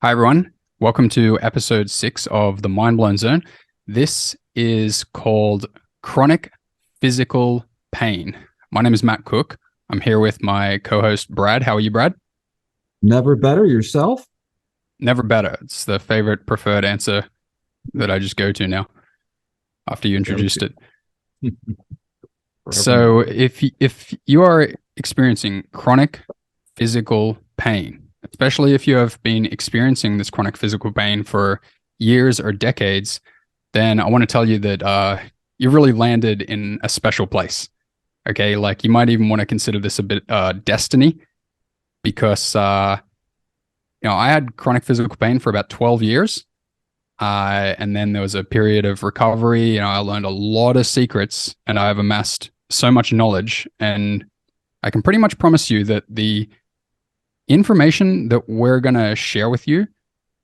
Hi, everyone. Welcome to episode 6 of the Mind Blown Zone. This is called Chronic Physical Pain. My name is Matt Cook. I'm here with my co-host, Brad. How are you, Brad? Never better yourself. Never better. It's the favorite preferred answer that I just go to now after you introduced it. So Forevermore. if you are experiencing chronic physical pain, especially if you have been experiencing this chronic physical pain for years or decades, then I want to tell you that you really landed in a special place. Okay, like you might even want to consider this a bit destiny because I had chronic physical pain for about 12 years. And then there was a period of recovery. I learned a lot of secrets and I've amassed so much knowledge. And I can pretty much promise you that the information that we're going to share with you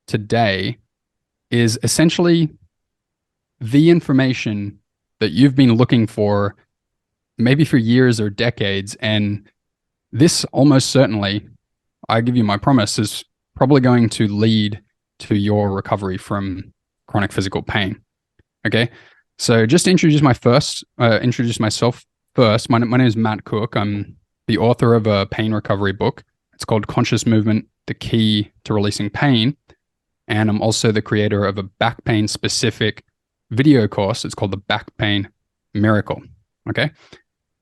today is essentially the information that you've been looking for maybe for years or decades. And this almost certainly, I give you my promise, is probably going to lead to your recovery from chronic physical pain. Okay. So just to introduce myself first. My name is Matt Cook. I'm the author of a pain recovery book. It's called Conscious Movement, The Key to Releasing Pain. And I'm also the creator of a back pain specific video course. It's called the Back Pain Miracle. Okay.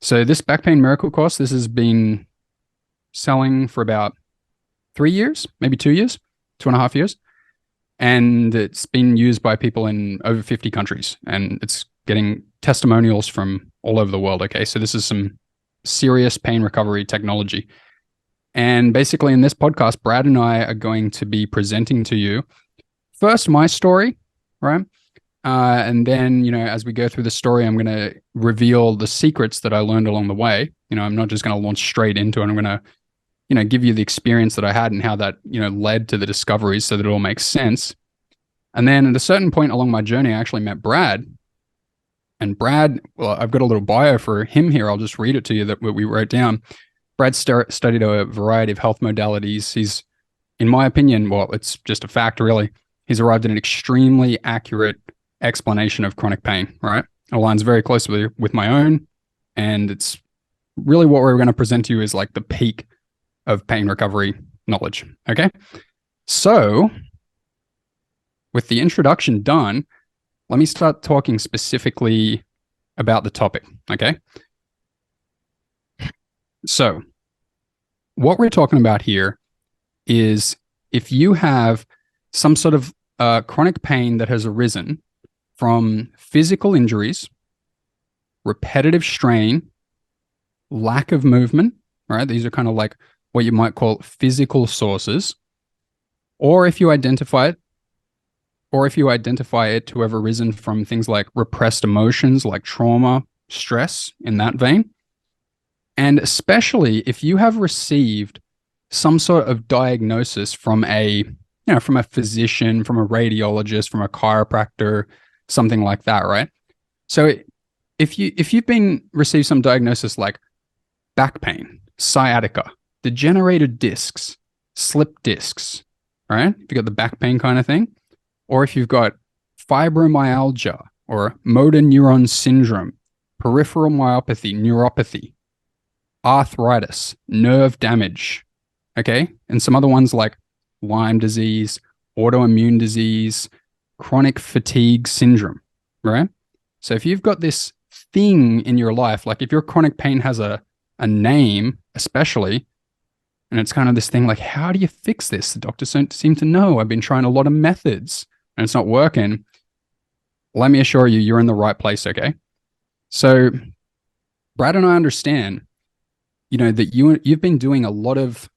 So this Back Pain Miracle course, this has been selling for about 3 years, maybe 2 years, 2.5 years. And it's been used by people in over 50 countries. And it's getting testimonials from all over the world. Okay. So this is some serious pain recovery technology. And basically in this podcast, Brad and I are going to be presenting to you first my story, right? And then, as we go through the story, I'm going to reveal the secrets that I learned along the way. I'm not just going to launch straight into it. I'm going to, give you the experience that I had and how that, led to the discoveries so that it all makes sense. And then at a certain point along my journey, I actually met Brad. And Brad, well, I've got a little bio for him here. I'll just read it to you that we wrote down. Brad studied a variety of health modalities. He's, in my opinion, well, it's just a fact, really. He's arrived at an extremely accurate explanation of chronic pain, right? It aligns very closely with my own. And it's really what we're going to present to you is like the peak of pain recovery knowledge. Okay. So with the introduction done, let me start talking specifically about the topic. Okay. So what we're talking about here is if you have some sort of chronic pain that has arisen from physical injuries, repetitive strain, lack of movement, right? These are kind of like what you might call physical sources, or if you identify it to have arisen from things like repressed emotions, like trauma, stress, in that vein. And especially if you have received some sort of diagnosis from from a physician, from a radiologist, from a chiropractor, something like that, right? So if you've been received some diagnosis like back pain, sciatica, degenerated discs, slip discs, right? If you've got the back pain kind of thing, or if you've got fibromyalgia or motor neuron syndrome, peripheral myopathy, neuropathy, arthritis, nerve damage, okay? And some other ones like Lyme disease, autoimmune disease, chronic fatigue syndrome, right? So if you've got this thing in your life, like if your chronic pain has a name, especially, and it's kind of this thing like, how do you fix this? The doctors don't seem to know. I've been trying a lot of methods and it's not working. Let me assure you, you're in the right place, okay? So Brad and I understand, that you've been doing a lot of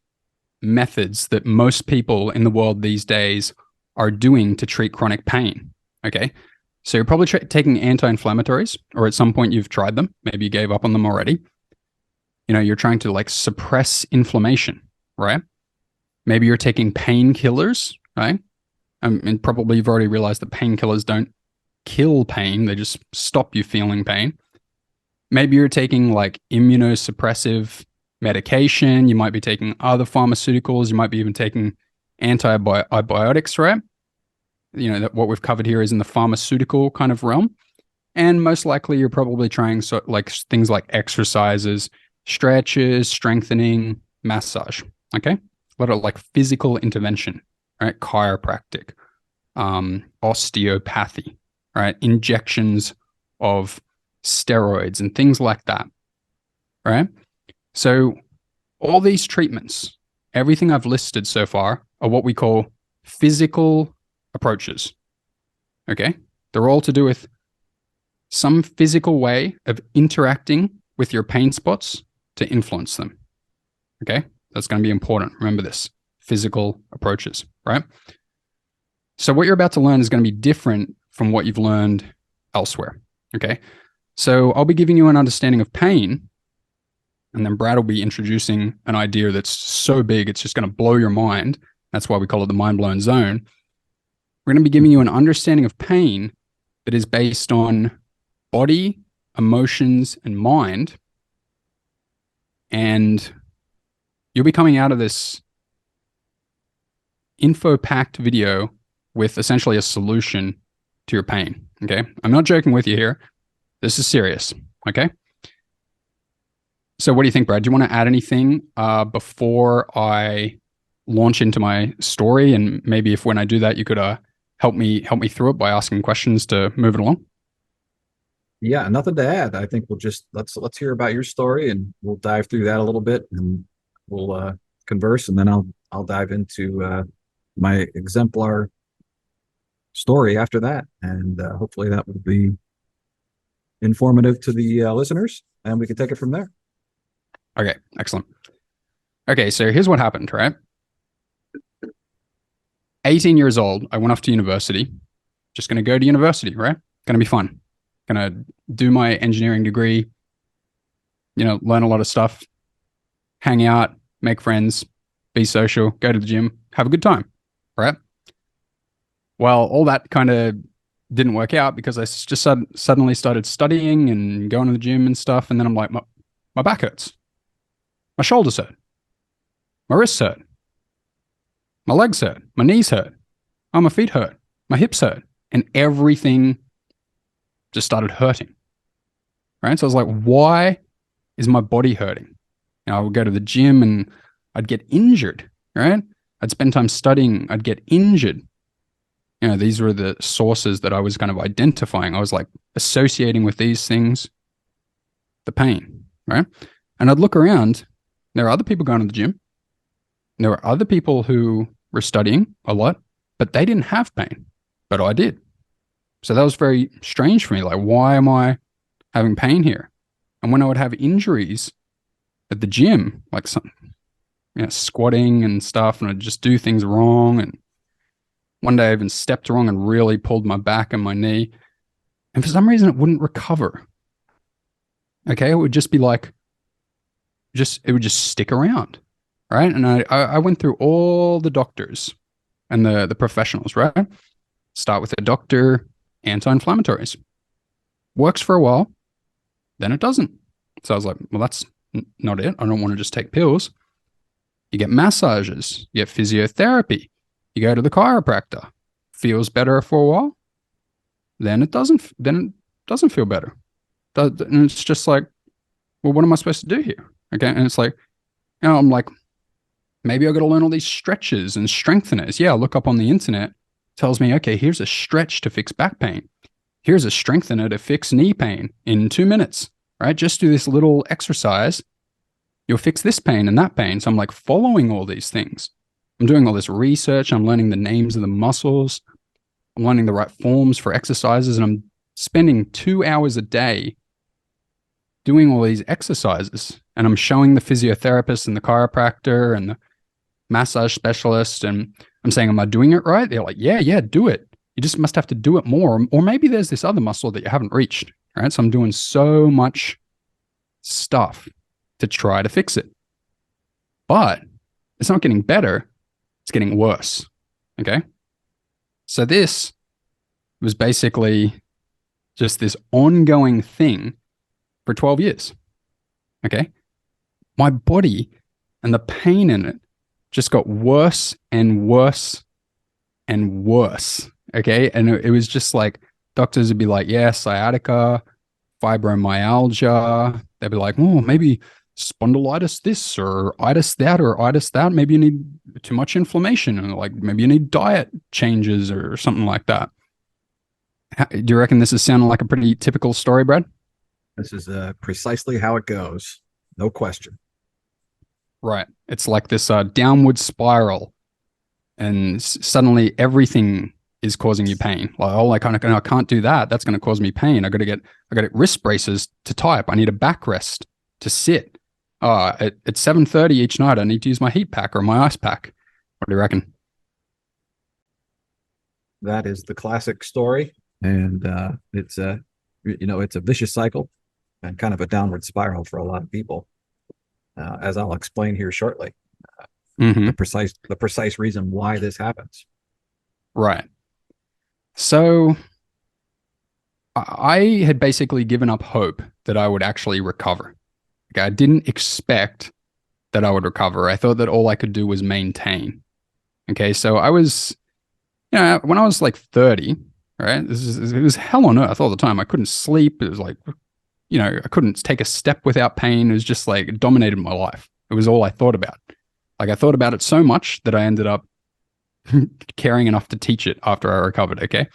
methods that most people in the world these days are doing to treat chronic pain, okay? So you're probably taking anti-inflammatories, or at some point you've tried them. Maybe you gave up on them already. You're trying to like suppress inflammation, right? Maybe you're taking painkillers, right? And probably you've already realized that painkillers don't kill pain. They just stop you feeling pain. Maybe you're taking like immunosuppressive medication. You might be taking other pharmaceuticals. You might be even taking antibiotics, right? That what we've covered here is in the pharmaceutical kind of realm. And most likely you're probably trying like things like exercises, stretches, strengthening, massage. Okay. A lot of like physical intervention, right? Chiropractic, osteopathy, right? Injections of steroids and things like that, right? So all these treatments, everything I've listed so far are what we call physical approaches. Okay. They're all to do with some physical way of interacting with your pain spots to influence them. Okay. That's going to be important. Remember this: physical approaches, right? So what you're about to learn is going to be different from what you've learned elsewhere. Okay. So I'll be giving you an understanding of pain, and then Brad will be introducing an idea that's so big, it's just going to blow your mind. That's why we call it the mind-blown zone. We're going to be giving you an understanding of pain that is based on body, emotions, and mind. And you'll be coming out of this info-packed video with essentially a solution to your pain. Okay. I'm not joking with you here. This is serious. Okay. So what do you think, Brad? Do you want to add anything before I launch into my story? And maybe if when I do that, you could help me through it by asking questions to move it along. Yeah, nothing to add. I think we'll just let's hear about your story, and we'll dive through that a little bit, and we'll converse, and then I'll dive into my exemplar story after that, and hopefully that will be informative to the listeners, and we can take it from there. Okay, excellent. Okay, so here's what happened, right? 18 years old, I went off to university. Just going to go to university, right? Going to be fun. Going to do my engineering degree, learn a lot of stuff, hang out, make friends, be social, go to the gym, have a good time, right? Well, all that kind of didn't work out because I just suddenly started studying and going to the gym and stuff. And then I'm like, my back hurts. My shoulders hurt. My wrists hurt. My legs hurt. My knees hurt. Oh, my feet hurt. My hips hurt. And everything just started hurting. Right? So I was like, why is my body hurting? I would go to the gym and I'd get injured. Right? I'd spend time studying. I'd get injured. These were the sources that I was kind of identifying. I was like associating with these things the pain. Right? And I'd look around. There are other people going to the gym. There were other people who were studying a lot, but they didn't have pain, but I did. So that was very strange for me. Like, why am I having pain here? And when I would have injuries at the gym, like squatting and stuff, and I'd just do things wrong. And one day I even stepped wrong and really pulled my back and my knee. And for some reason, it wouldn't recover. Okay. It would just be like, it would just stick around. Right. And I went through all the doctors and the professionals, right? Start with a doctor, anti-inflammatories. Works for a while, then it doesn't. So I was like, well, that's not it. I don't want to just take pills. You get massages, you get physiotherapy, you go to the chiropractor, feels better for a while, then it doesn't feel better. And it's just like, well, what am I supposed to do here? Okay. And it's like, I'm like, maybe I got to learn all these stretches and strengtheners. Yeah, I look up on the internet, tells me, okay, here's a stretch to fix back pain. Here's a strengthener to fix knee pain in 2 minutes, right? Just do this little exercise. You'll fix this pain and that pain. So I'm like following all these things. I'm doing all this research. I'm learning the names of the muscles. I'm learning the right forms for exercises. And I'm spending 2 hours a day doing all these exercises. And I'm showing the physiotherapist and the chiropractor and the massage specialist. And I'm saying, am I doing it right? They're like, yeah, do it. You just must have to do it more. Or maybe there's this other muscle that you haven't reached. Right. So I'm doing so much stuff to try to fix it. But it's not getting better. It's getting worse. Okay. So this was basically just this ongoing thing for 12 years. Okay. My body and the pain in it just got worse and worse and worse. Okay. And it was just like doctors would be like, yeah, sciatica, fibromyalgia. They'd be like, oh, maybe spondylitis this or itis that or itis that. Maybe you need too much inflammation, and like maybe you need diet changes or something like that. Do you reckon this is sounding like a pretty typical story, Brad? This is precisely how it goes. No question. Right. It's like this downward spiral, and suddenly everything is causing you pain. Like, oh, I can't do that. That's going to cause me pain. I got to get wrist braces to type. I need a backrest to sit. At 7:30 each night, I need to use my heat pack or my ice pack. What do you reckon? That is the classic story, and it's a it's a vicious cycle and kind of a downward spiral for a lot of people, as I'll explain here shortly. Mm-hmm. The precise reason why this happens. Right. So I had basically given up hope that I would actually recover. Okay, I didn't expect that I would recover. I thought that all I could do was maintain. Okay, so I was, when I was like 30, right, it was hell on earth all the time. I couldn't sleep. It was like, I couldn't take a step without pain. It was just like, it dominated my life. It was all I thought about. Like I thought about it so much that I ended up caring enough to teach it after I recovered, okay?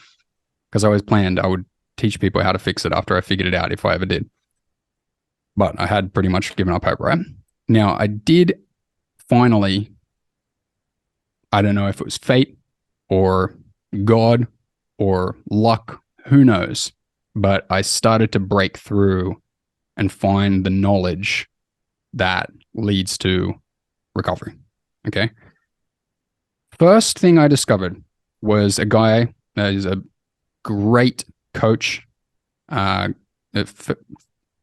Because I always planned I would teach people how to fix it after I figured it out if I ever did. But I had pretty much given up hope, right? Now, I did finally, I don't know if it was fate or God or luck, who knows, but I started to break through and find the knowledge that leads to recovery, okay? First thing I discovered was a guy that is a great coach,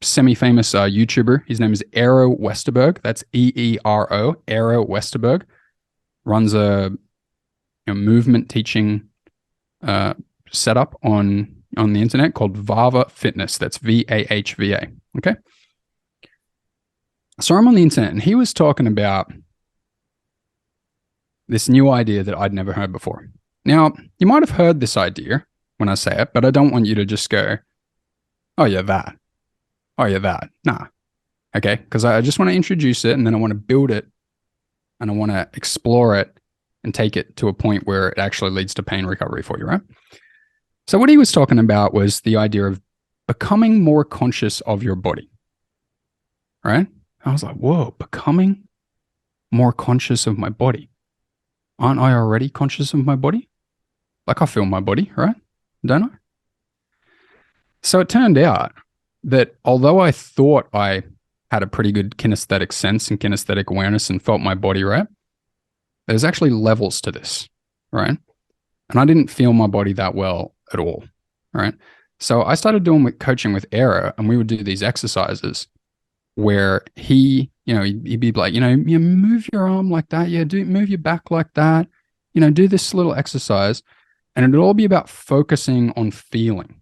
semi-famous YouTuber. His name is Aero Westerberg. That's Eero, Aero Westerberg. Runs a movement teaching setup on the internet called Vava Fitness. That's VAHVA. Okay. So I'm on the internet, and he was talking about this new idea that I'd never heard before. Now, you might have heard this idea when I say it, but I don't want you to just go, oh, yeah, that. Oh, yeah, that. Nah. Okay. Because I just want to introduce it, and then I want to build it, and I want to explore it and take it to a point where it actually leads to pain recovery for you, right? So what he was talking about was the idea of becoming more conscious of your body, right? I was like, whoa, becoming more conscious of my body. Aren't I already conscious of my body? Like I feel my body, right? Don't I? So it turned out that although I thought I had a pretty good kinesthetic sense and kinesthetic awareness and felt my body, right? There's actually levels to this, right? And I didn't feel my body that well at all, right? So I started doing coaching with Era, and we would do these exercises where he'd be like, you move your arm like that. Yeah, move your back like that. Do this little exercise. And it'd all be about focusing on feeling,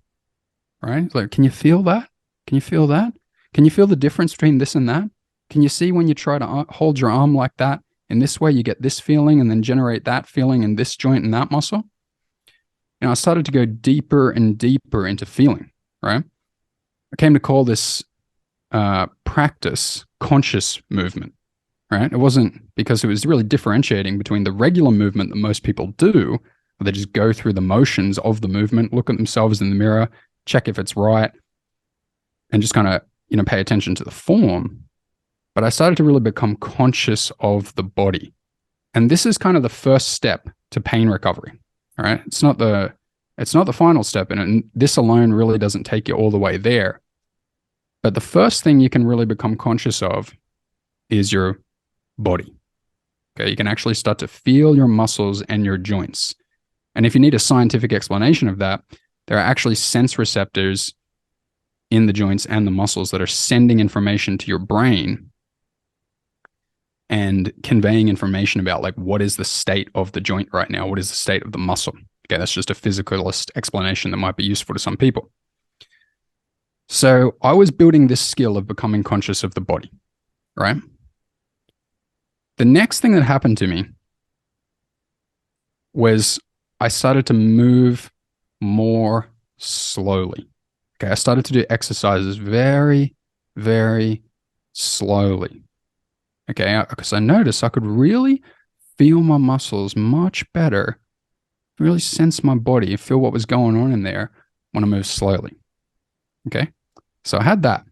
right? It's like, can you feel that? Can you feel that? Can you feel the difference between this and that? Can you see when you try to hold your arm like that? In this way, you get this feeling and then generate that feeling in this joint and that muscle. I started to go deeper and deeper into feeling, right? I came to call this practice conscious movement, right? It wasn't because it was really differentiating between the regular movement that most people do, where they just go through the motions of the movement, look at themselves in the mirror, check if it's right, and just kind of, pay attention to the form. But I started to really become conscious of the body. And this is kind of the first step to pain recovery. All right. It's not the final step. And this alone really doesn't take you all the way there. But the first thing you can really become conscious of is your body. Okay. You can actually start to feel your muscles and your joints. And if you need a scientific explanation of that, there are actually sense receptors in the joints and the muscles that are sending information to your brain and conveying information about like what is the state of the joint right now, what is the state of the muscle. Okay, that's just a physicalist explanation that might be useful to some people. So I was building this skill of becoming conscious of the body, right? The next thing that happened to me was I started to move more slowly. Okay, I started to do exercises very, very slowly. Okay, because I noticed I could really feel my muscles much better, really sense my body, feel what was going on in there when I moved slowly. Okay, so I had that.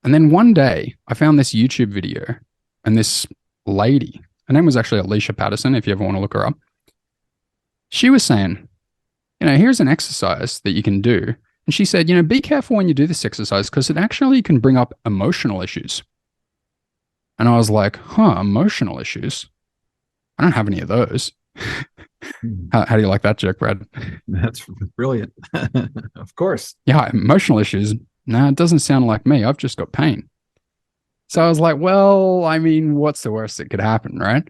And then one day I found this YouTube video, and this lady, her name was actually Alicia Patterson, if you ever want to look her up. She was saying, here's an exercise that you can do. And she said, be careful when you do this exercise because it actually can bring up emotional issues. And I was like, emotional issues? I don't have any of those. How do you like that joke, Brad? That's brilliant. Of course. Yeah, emotional issues. No, it doesn't sound like me. I've just got pain. So I was like, well, I mean, what's the worst that could happen, right?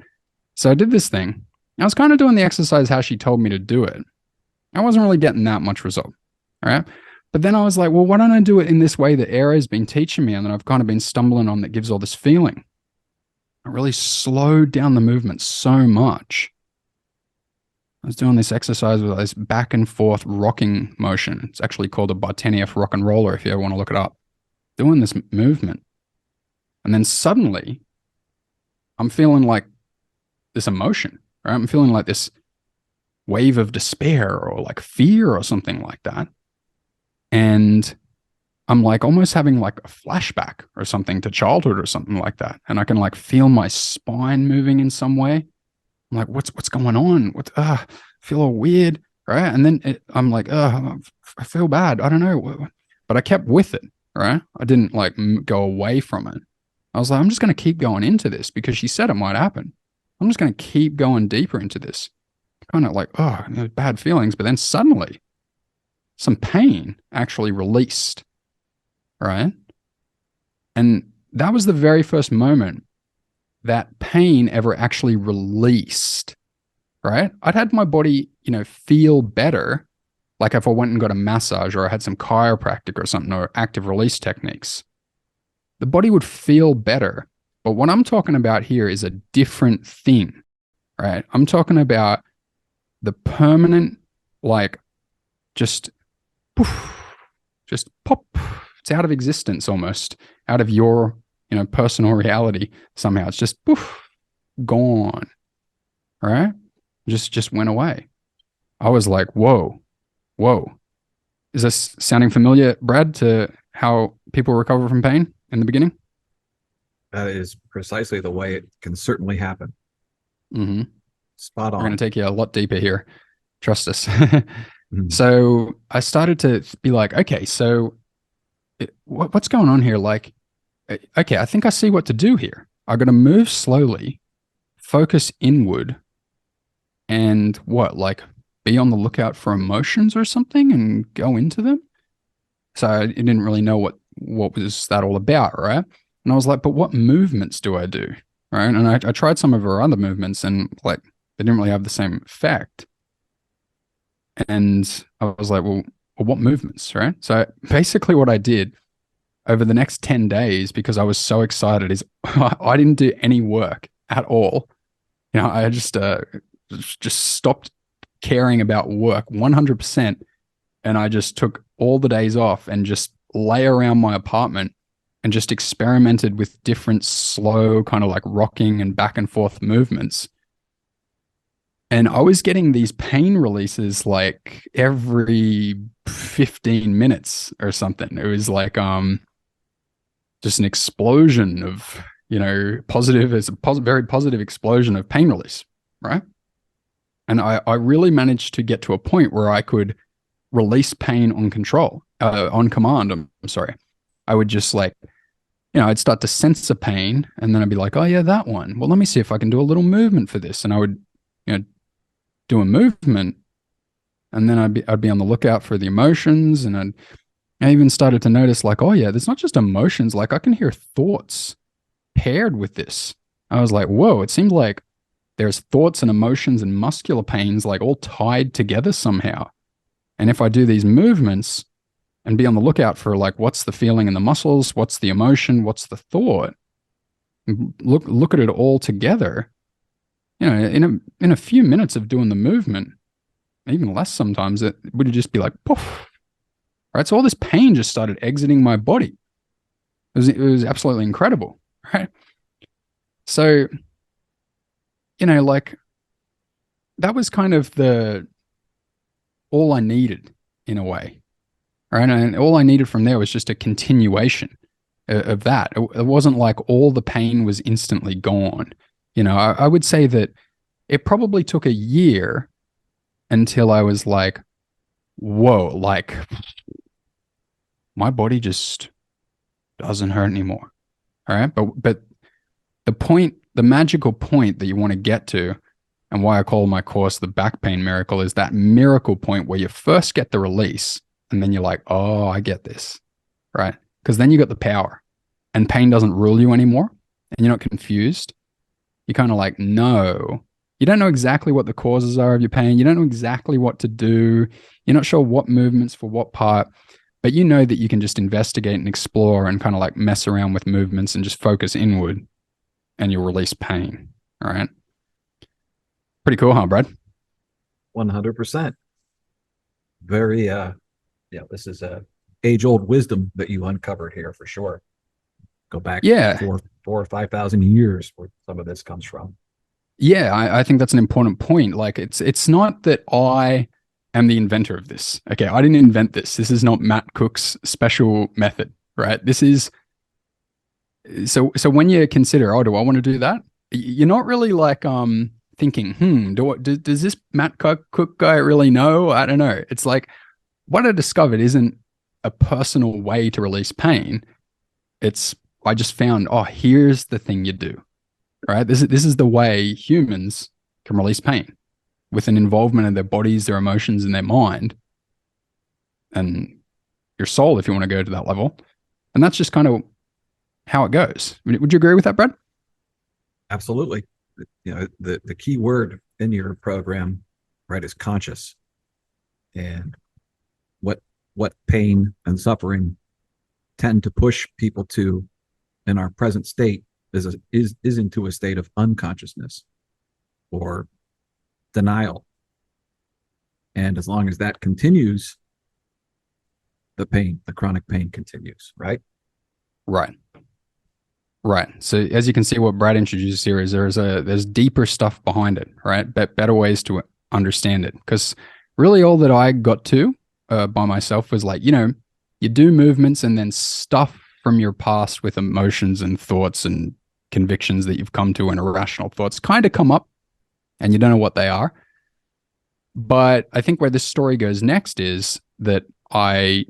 So I did this thing. I was kind of doing the exercise how she told me to do it. I wasn't really getting that much result, all right? But then I was like, well, why don't I do it in this way that Aero's been teaching me and that I've kind of been stumbling on that gives all this feeling? I really slowed down the movement so much. I was doing this exercise with this back and forth rocking motion. It's actually called a Bartenieff rock and roller if you ever want to look it up. Doing this movement. And then suddenly, I'm feeling like this emotion, right? I'm feeling like this wave of despair or like fear or something like that. And I'm like almost having like a flashback or something to childhood or something like that. And I can like feel my spine moving in some way. I'm like, what's going on? I feel all weird, right? And then I'm like, I feel bad. I don't know. But I kept with it, right? I didn't like go away from it. I was like, I'm just going to keep going into this because she said it might happen. I'm just going to keep going deeper into this. Kind of like, bad feelings. But then suddenly, some pain actually released, right? And that was the very first moment that pain ever actually released, right? I'd had my body, feel better. Like if I went and got a massage or I had some chiropractic or something or active release techniques, the body would feel better. But what I'm talking about here is a different thing, right? I'm talking about the permanent, like just poof, just pop. It's out of existence almost, out of your personal reality somehow. It's just poof, gone, right? Just went away. I was like, whoa. Is this sounding familiar, Brad, to how people recover from pain in the beginning? That is precisely the way it can certainly happen. Mm-hmm. Spot on. We're going to take you a lot deeper here. Trust us. Mm-hmm. So I started to be like, okay, so what's going on here? Like, okay, I think I see what to do here. I got to move slowly, focus inward, and like be on the lookout for emotions or something and go into them. So I didn't really know what was that all about, right? And I was like, but what movements do I do, right? And I tried some of her other movements and like they didn't really have the same effect. And I was like, well, what movements, right? So basically what I did over the next 10 days, because I was so excited, is I didn't do any work at all. I just stopped caring about work 100%. And I just took all the days off and just lay around my apartment and just experimented with different slow kind of like rocking and back and forth movements. And I was getting these pain releases like every 15 minutes or something. It was like just an explosion of, positive, it's a very positive explosion of pain release, right? And I really managed to get to a point where I could release pain on command. I'm sorry. I would just like, I'd start to sense a pain and then I'd be like, oh yeah, that one. Well, let me see if I can do a little movement for this. And I would, do a movement and then I'd be on the lookout for the emotions. And I even started to notice like, oh yeah, there's not just emotions. Like I can hear thoughts paired with this. I was like, whoa, it seems like there's thoughts and emotions and muscular pains like all tied together somehow. And if I do these movements and be on the lookout for like, what's the feeling in the muscles? What's the emotion? What's the thought? Look at it all together. In a few minutes of doing the movement, even less sometimes, it would just be like poof. Right. So all this pain just started exiting my body. It was absolutely incredible. Right. So, like that was kind of the all I needed in a way. Right. And all I needed from there was just a continuation of that. It wasn't like all the pain was instantly gone. I would say that it probably took a year until I was like, whoa, like my body just doesn't hurt anymore. All right. But the magical point that you want to get to, and why I call my course the back pain miracle, is that miracle point where you first get the release and then you're like, oh, I get this. Right. Because then you got the power and pain doesn't rule you anymore and you're not confused. You kind of like, no, you don't know exactly what the causes are of your pain. You don't know exactly what to do. You're not sure what movements for what part, but you know that you can just investigate and explore and kind of like mess around with movements and just focus inward and you'll release pain. All right. Pretty cool, huh, Brad? 100%. Very, this is a age-old wisdom that you uncovered here for sure. Go back Yeah. four or 5,000 years where some of this comes from. Yeah, I think that's an important point. Like it's not that I am the inventor of this. Okay, I didn't invent this. This is not Matt Cook's special method, right? This is so when you consider, oh, do I want to do that? You're not really like thinking, does this Matt Cook guy really know? I don't know. It's like what I discovered isn't a personal way to release pain. I just found, oh, here's the thing you do. Right? This is the way humans can release pain with an involvement in their bodies, their emotions, and their mind, and your soul, if you want to go to that level. And that's just kind of how it goes. Would you agree with that, Brad? Absolutely. The key word in your program, right, is conscious. And what pain and suffering tend to push people to in our present state is into a state of unconsciousness or denial. And as long as that continues, the chronic pain continues, right? Right. Right. So as you can see, what Brad introduced here is there's deeper stuff behind it, right? Better ways to understand it. Because really all that I got to by myself was like, you do movements and then stuff from your past with emotions and thoughts and convictions that you've come to and irrational thoughts kind of come up and you don't know what they are. But I think where this story goes next is that I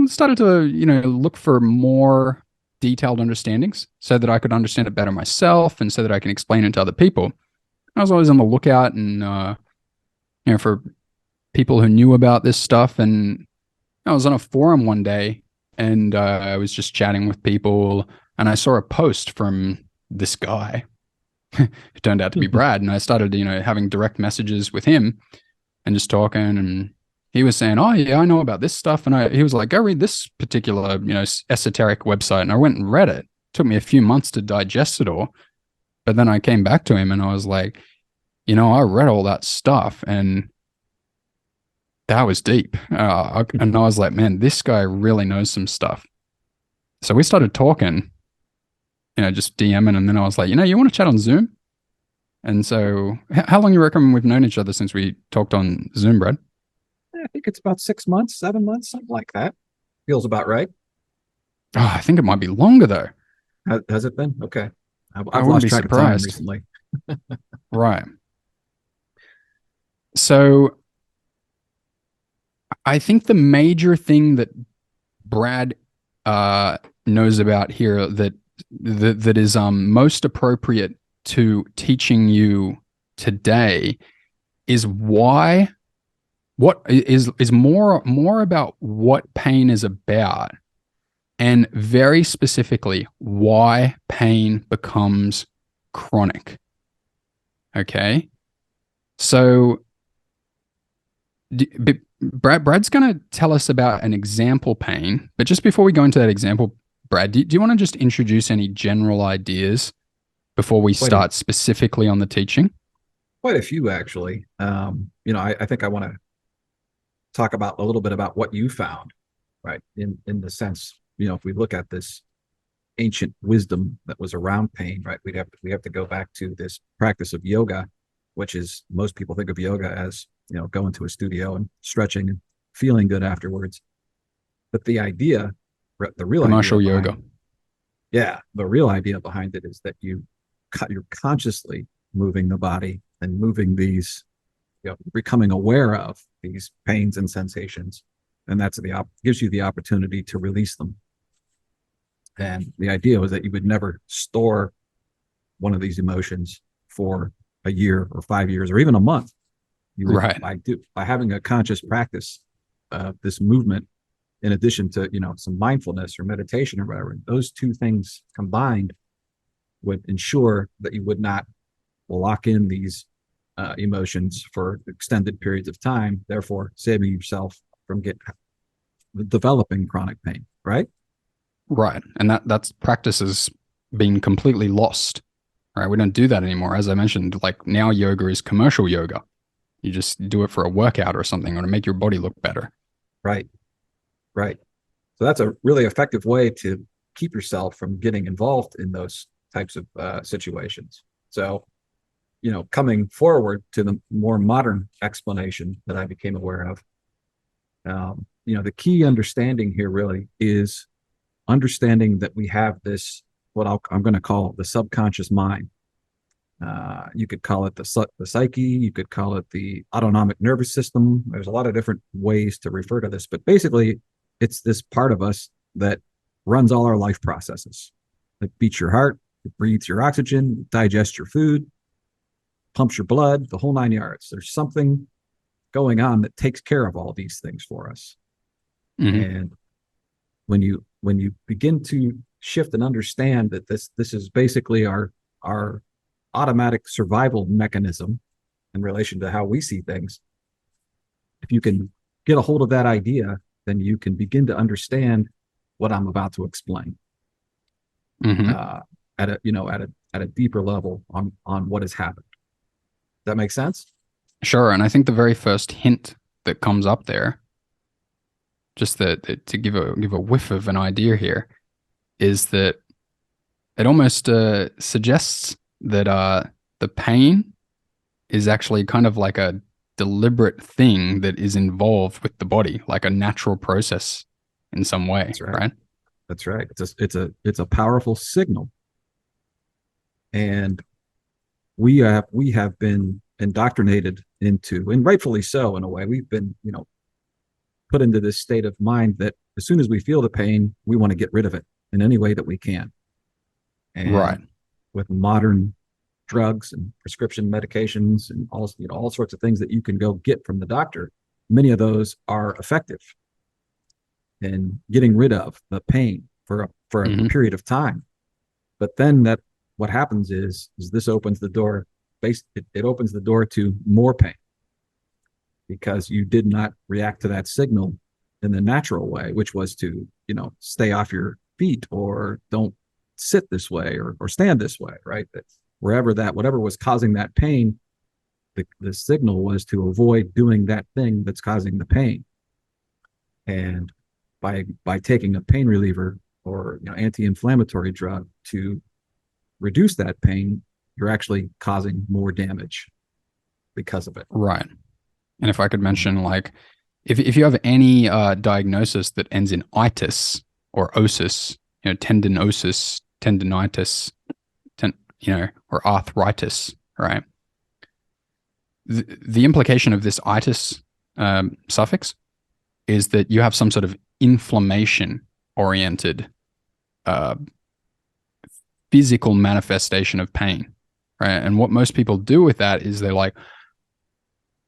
started to, look for more detailed understandings so that I could understand it better myself and so that I can explain it to other people. I was always on the lookout and, for people who knew about this stuff. And I was on a forum one day and I was just chatting with people and I saw a post from this guy who turned out to be Brad. And I started, having direct messages with him and just talking. And he was saying, oh, yeah, I know about this stuff. And he was like, go read this particular, esoteric website. And I went and read it. It took me a few months to digest it all. But then I came back to him and I was like, I read all that stuff and that was deep. And I was like, man, this guy really knows some stuff. So we started talking, just DMing. And then I was like, you want to chat on Zoom? And so how long you reckon we've known each other since we talked on Zoom, Brad? I think it's about 6 months, 7 months, something like that. Feels about right. Oh, I think it might be longer though. Has it been? Okay. I I've wouldn't lost be track of time surprised. recently. Right. So I think the major thing that Brad knows about here that is most appropriate to teaching you today is what is more about what pain is about, and very specifically why pain becomes chronic. Okay, so Brad's going to tell us about an example pain, but just before we go into that example Brad, do you want to just introduce any general ideas before we Quite a start specifically on the teaching? quite a few actually. I think I want to talk about a little bit about what you found, right? In the sense, if we look at this ancient wisdom that was around pain, right? We have to go back to this practice of yoga, which is most people think of yoga as going to a studio and stretching and feeling good afterwards. But the real idea Commercial behind yoga. it, yeah, the real idea behind it is that you're consciously moving the body and moving these, becoming aware of these pains and sensations, and gives you the opportunity to release them. And the idea was that you would never store one of these emotions for a year or 5 years or even a month. You would Right. by having a conscious practice of this movement, in addition to some mindfulness or meditation or whatever, those two things combined would ensure that you would not lock in these emotions for extended periods of time, therefore saving yourself from developing chronic pain. Right? Right. And that's practice has been completely lost. Right. We don't do that anymore. As I mentioned, like now yoga is commercial yoga. You just do it for a workout or something or to make your body look better. Right. Right. So that's a really effective way to keep yourself from getting involved in those types of situations. So, coming forward to the more modern explanation that I became aware of, the key understanding here really is understanding that we have this, I'm going to call the subconscious mind. You could call it the psyche. You could call it the autonomic nervous system. There's a lot of different ways to refer to this, but basically, it's this part of us that runs all our life processes. It beats your heart, it breathes your oxygen, digests your food, pumps your blood, the whole 9 yards. There's something going on that takes care of all these things for us. Mm-hmm. And when you begin to shift and understand that this is basically our automatic survival mechanism in relation to how we see things, if you can get a hold of that idea, then you can begin to understand what I'm about to explain Mm-hmm. at a deeper level on what has happened. Does that make sense? Sure. And I think the very first hint that comes up there, just to give a whiff of an idea here, is that it almost suggests that the pain is actually kind of like a deliberate thing that is involved with the body, like a natural process in some way, That's right. right? That's right. It's a powerful signal, and we have been indoctrinated into, and rightfully so in a way, we've been put into this state of mind that as soon as we feel the pain, we want to get rid of it in any way that we can. Right. And with modern drugs and prescription medications and all sorts of things that you can go get from the doctor, many of those are effective in getting rid of the pain for a Mm-hmm. period of time. But then what happens is this opens the door. It opens the door to more pain because you did not react to that signal in the natural way, which was to stay off your feet or don't sit this way or stand this way, right? That whatever was causing that pain, the signal was to avoid doing that thing that's causing the pain. And by taking a pain reliever or anti-inflammatory drug to reduce that pain, you're actually causing more damage because of it. Right. And if I could mention, like, if you have any diagnosis that ends in itis or osis, tendinosis, tendinitis, or arthritis, right? The implication of this itis suffix is that you have some sort of inflammation-oriented physical manifestation of pain, right? And what most people do with that is they're like,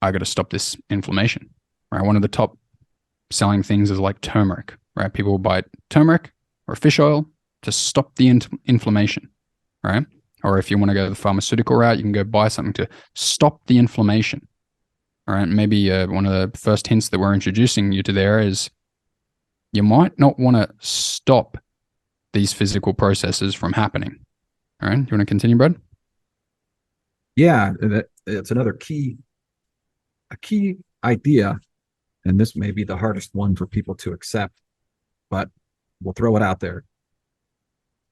I got to stop this inflammation, right? One of the top selling things is like turmeric, right? People will buy turmeric or fish oil to stop the inflammation, right? Or if you want to go the pharmaceutical route, you can go buy something to stop the inflammation. All right. Maybe one of the first hints that we're introducing you to there is you might not want to stop these physical processes from happening. All right. Do you want to continue, Brad? Yeah, it's another a key idea, and this may be the hardest one for people to accept, but we'll throw it out there,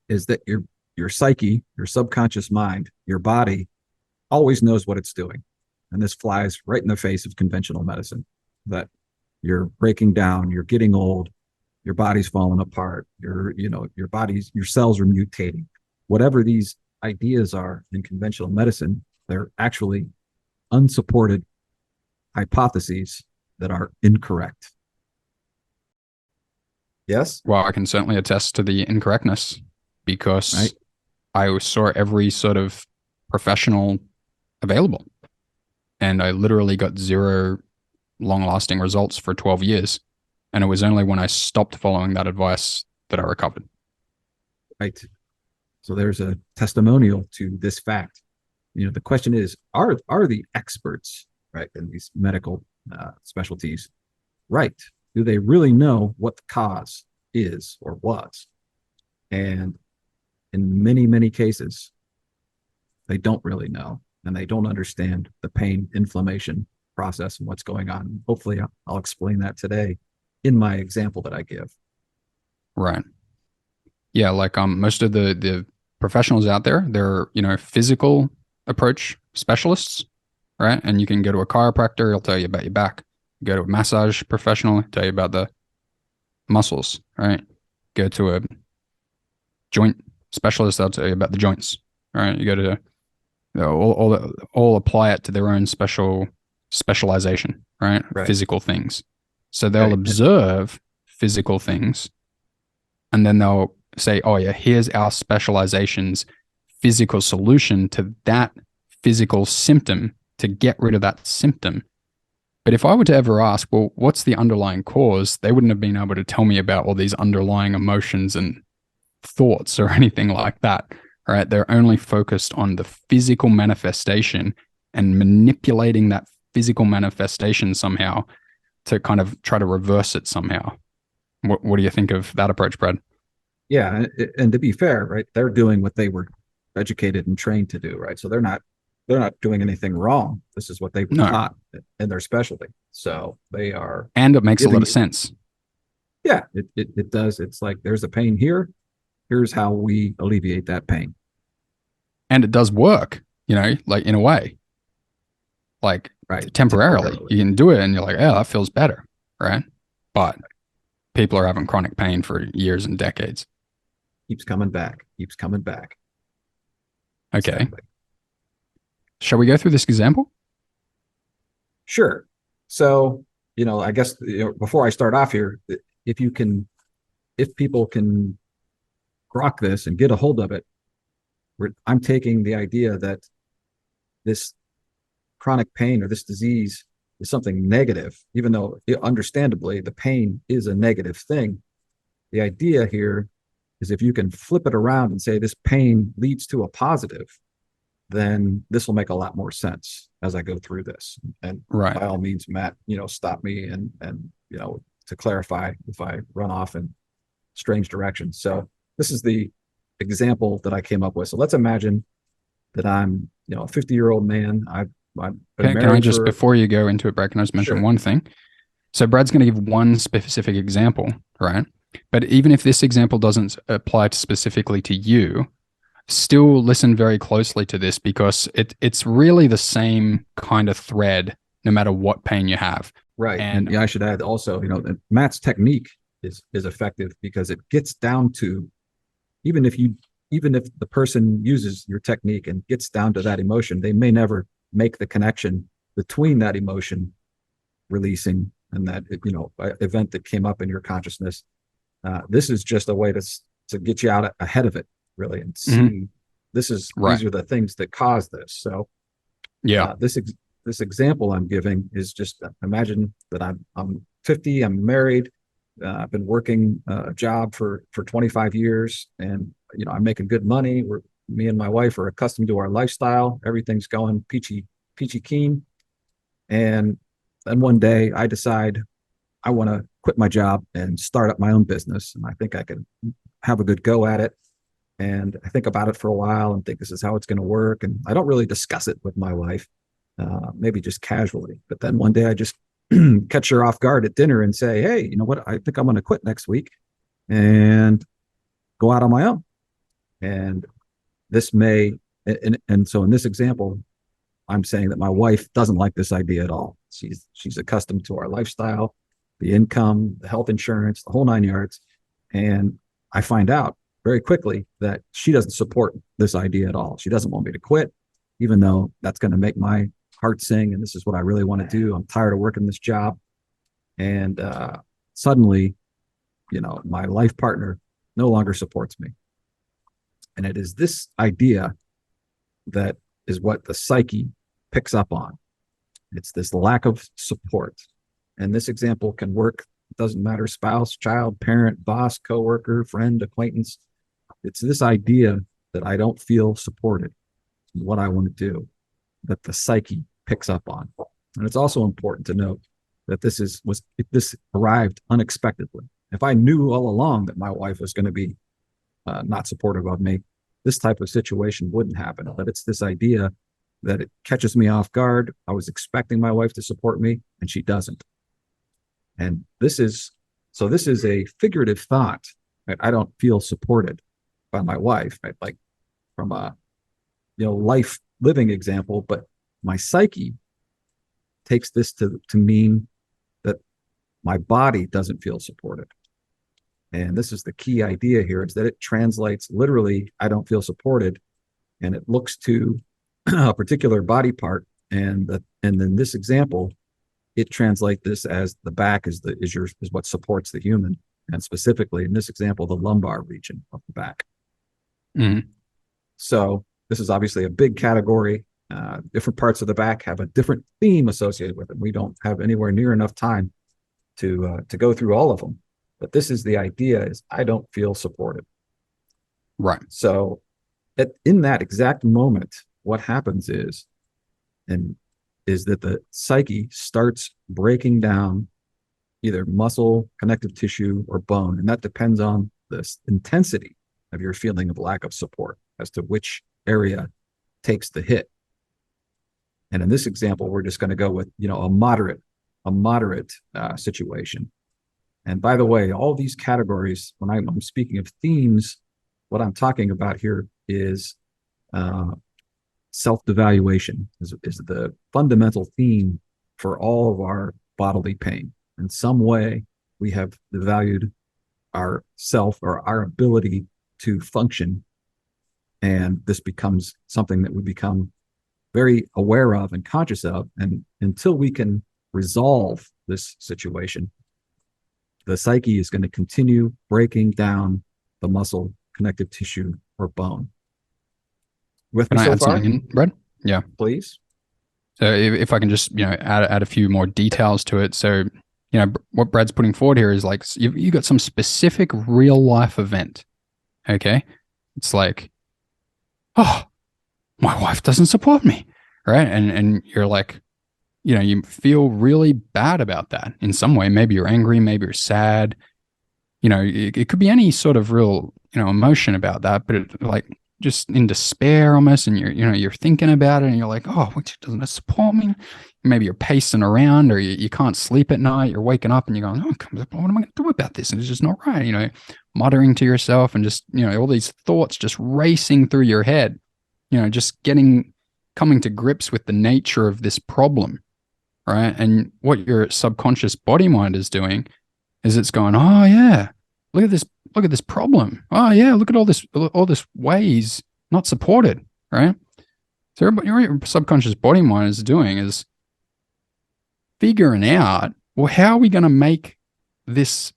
is that your psyche, your subconscious mind, your body always knows what it's doing. And this flies right in the face of conventional medicine, that you're breaking down, you're getting old, your body's falling apart, your cells are mutating. Whatever these ideas are in conventional medicine, they're actually unsupported hypotheses that are incorrect. Yes? Well, I can certainly attest to the incorrectness because Right? I saw every sort of professional available, and I literally got zero long lasting results for 12 years. And it was only when I stopped following that advice that I recovered. Right. So there's a testimonial to this fact. The question is, are the experts, right, in these medical specialties, right? Do they really know what the cause is or was? And in many, many cases, they don't really know, and they don't understand the pain, inflammation process and what's going on. Hopefully, I'll explain that today in my example that I give. Right. Yeah, like most of the professionals out there, they're, physical approach specialists, right? And you can go to a chiropractor, he'll tell you about your back. Go to a massage professional, tell you about the muscles, right? Go to a joint specialist, they'll tell you about the joints. All right. You go to all apply it to their own specialization, right? Right. Physical things. So they'll Right. observe physical things, and then they'll say, oh yeah, here's our specialization's physical solution to that physical symptom to get rid of that symptom. But if I were to ever ask, well, what's the underlying cause? They wouldn't have been able to tell me about all these underlying emotions and thoughts or anything like that. Right? They're only focused on the physical manifestation and manipulating that physical manifestation somehow to kind of try to reverse it somehow. What do you think of that approach, Brad? Yeah, and to be fair, right, they're doing what they were educated and trained to do, right? So they're not doing anything wrong. This is what they were No. taught in their specialty. So they are And it makes a lot giving of sense. Yeah, it does. It's like, there's a pain here. Here's how we alleviate that pain. And it does work, like in a way, like Right. temporarily. Temporarily. You can do it and you're like, oh, that feels better. Right. But people are having chronic pain for years and decades. Keeps coming back. Keeps coming back. Okay. Exactly. Shall we go through this example? Sure. So, I guess, before I start off here, if people can grok this and get a hold of it, I'm taking the idea that this chronic pain or this disease is something negative, even though understandably the pain is a negative thing. The idea here is, if you can flip it around and say this pain leads to a positive, then this will make a lot more sense as I go through this. And Right. by all means, Matt, stop me and to clarify if I run off in strange directions. So this is the example that I came up with. So let's imagine that I'm, a 50-year-old man. I've been Okay. married Can I just, for. before you go into it, Brad, can I just mention Sure. one thing? So Brad's going to give one specific example, right? But even if this example doesn't apply specifically to you, still listen very closely to this, because it's really the same kind of thread no matter what pain you have. Right. And Yeah, I should add also, that Matt's technique is effective, because it gets down to, even if the person uses your technique and gets down to that emotion, they may never make the connection between that emotion releasing and that event that came up in your consciousness. This is just a way to get you out ahead of it, really, and see these are the things that cause this. So yeah, this example I'm giving is just, imagine that I'm 50, I'm married, I've been working a job for 25 years, and I'm making good money. Me and my wife are accustomed to our lifestyle. Everything's going peachy keen. And then one day I decide I want to quit my job and start up my own business. And I think I can have a good go at it. And I think about it for a while and think this is how it's going to work. And I don't really discuss it with my wife, maybe just casually. But then one day I just catch her off guard at dinner and say, hey, you know what? I think I'm going to quit next week and go out on my own. And this may, and so in this example, I'm saying that my wife doesn't like this idea at all. She's accustomed to our lifestyle, the income, the health insurance, the whole 9 yards. And I find out very quickly that she doesn't support this idea at all. She doesn't want me to quit, even though that's going to make my heart sing. And this is what I really want to do. I'm tired of working this job. And suddenly, my life partner no longer supports me. And it is this idea that is what the psyche picks up on. It's this lack of support. And this example can work. It doesn't matter, spouse, child, parent, boss, coworker, friend, acquaintance. It's this idea that I don't feel supported in what I want to do, that the psyche picks up on. And it's also important to note that this arrived unexpectedly. If I knew all along that my wife was going to be not supportive of me, this type of situation wouldn't happen. But it's this idea that it catches me off guard. I was expecting my wife to support me, and she doesn't. And this is a figurative thought, right? I don't feel supported by my wife, right? Like from a life living example, but my psyche takes this to mean that my body doesn't feel supported. And this is the key idea here, is that it translates literally, I don't feel supported, and it looks to a particular body part. And in this example, it translates this as the back is what supports the human, and specifically in this example, the lumbar region of the back. Mm-hmm. So this is obviously a big category. Different parts of the back have a different theme associated with it. We don't have anywhere near enough time to go through all of them. But this is the idea: is I don't feel supported. Right. So in that exact moment, what happens is that the psyche starts breaking down either muscle, connective tissue, or bone. And that depends on the intensity of your feeling of lack of support as to which area takes the hit. And in this example, we're just going to go with, a moderate situation. And by the way, all these categories, when I'm speaking of themes, what I'm talking about here is self-devaluation is the fundamental theme for all of our bodily pain. In some way, we have devalued our self or our ability to function. And this becomes something that we become very aware of and conscious of. And until we can resolve this situation, the psyche is going to continue breaking down the muscle, connective tissue, or bone. With Can me I so add far? something in, Brad? Yeah. Please. So if I can just, add a few more details to it. So, what Brad's putting forward here is like, you got some specific real life event. Okay. It's like, oh, my wife doesn't support me. Right. And you're like, you feel really bad about that in some way. Maybe you're angry, maybe you're sad. It could be any sort of real, emotion about that, but like just in despair almost. And you're thinking about it and you're like, oh, doesn't it support me? Maybe you're pacing around, or you can't sleep at night. You're waking up and you're going, oh, what am I going to do about this? And it's just not right. Muttering to yourself and just, all these thoughts just racing through your head, just coming to grips with the nature of this problem. Right. And what your subconscious body mind is doing is it's going, oh yeah, look at this problem. Oh yeah, look at all this ways not supported. Right. So what your subconscious body mind is doing is figuring out, well, how are we going to make this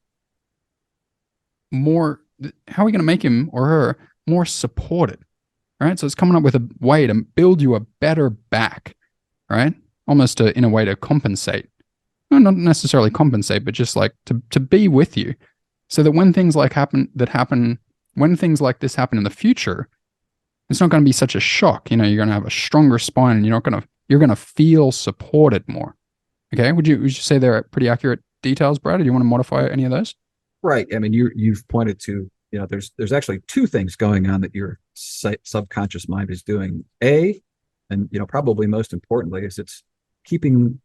more, how are we going to make him or her more supported? Right. So it's coming up with a way to build you a better back. Right. Almost in a way to compensate. No, not necessarily compensate, but just like to be with you, so that when things like when things like this happen in the future, it's not going to be such a shock. You're going to have a stronger spine, and you're going to feel supported more. Okay, would you say they're pretty accurate details, Brad? Or do you want to modify any of those? Right. I mean, you've pointed to there's actually two things going on that your subconscious mind is doing. And probably most importantly, is keeping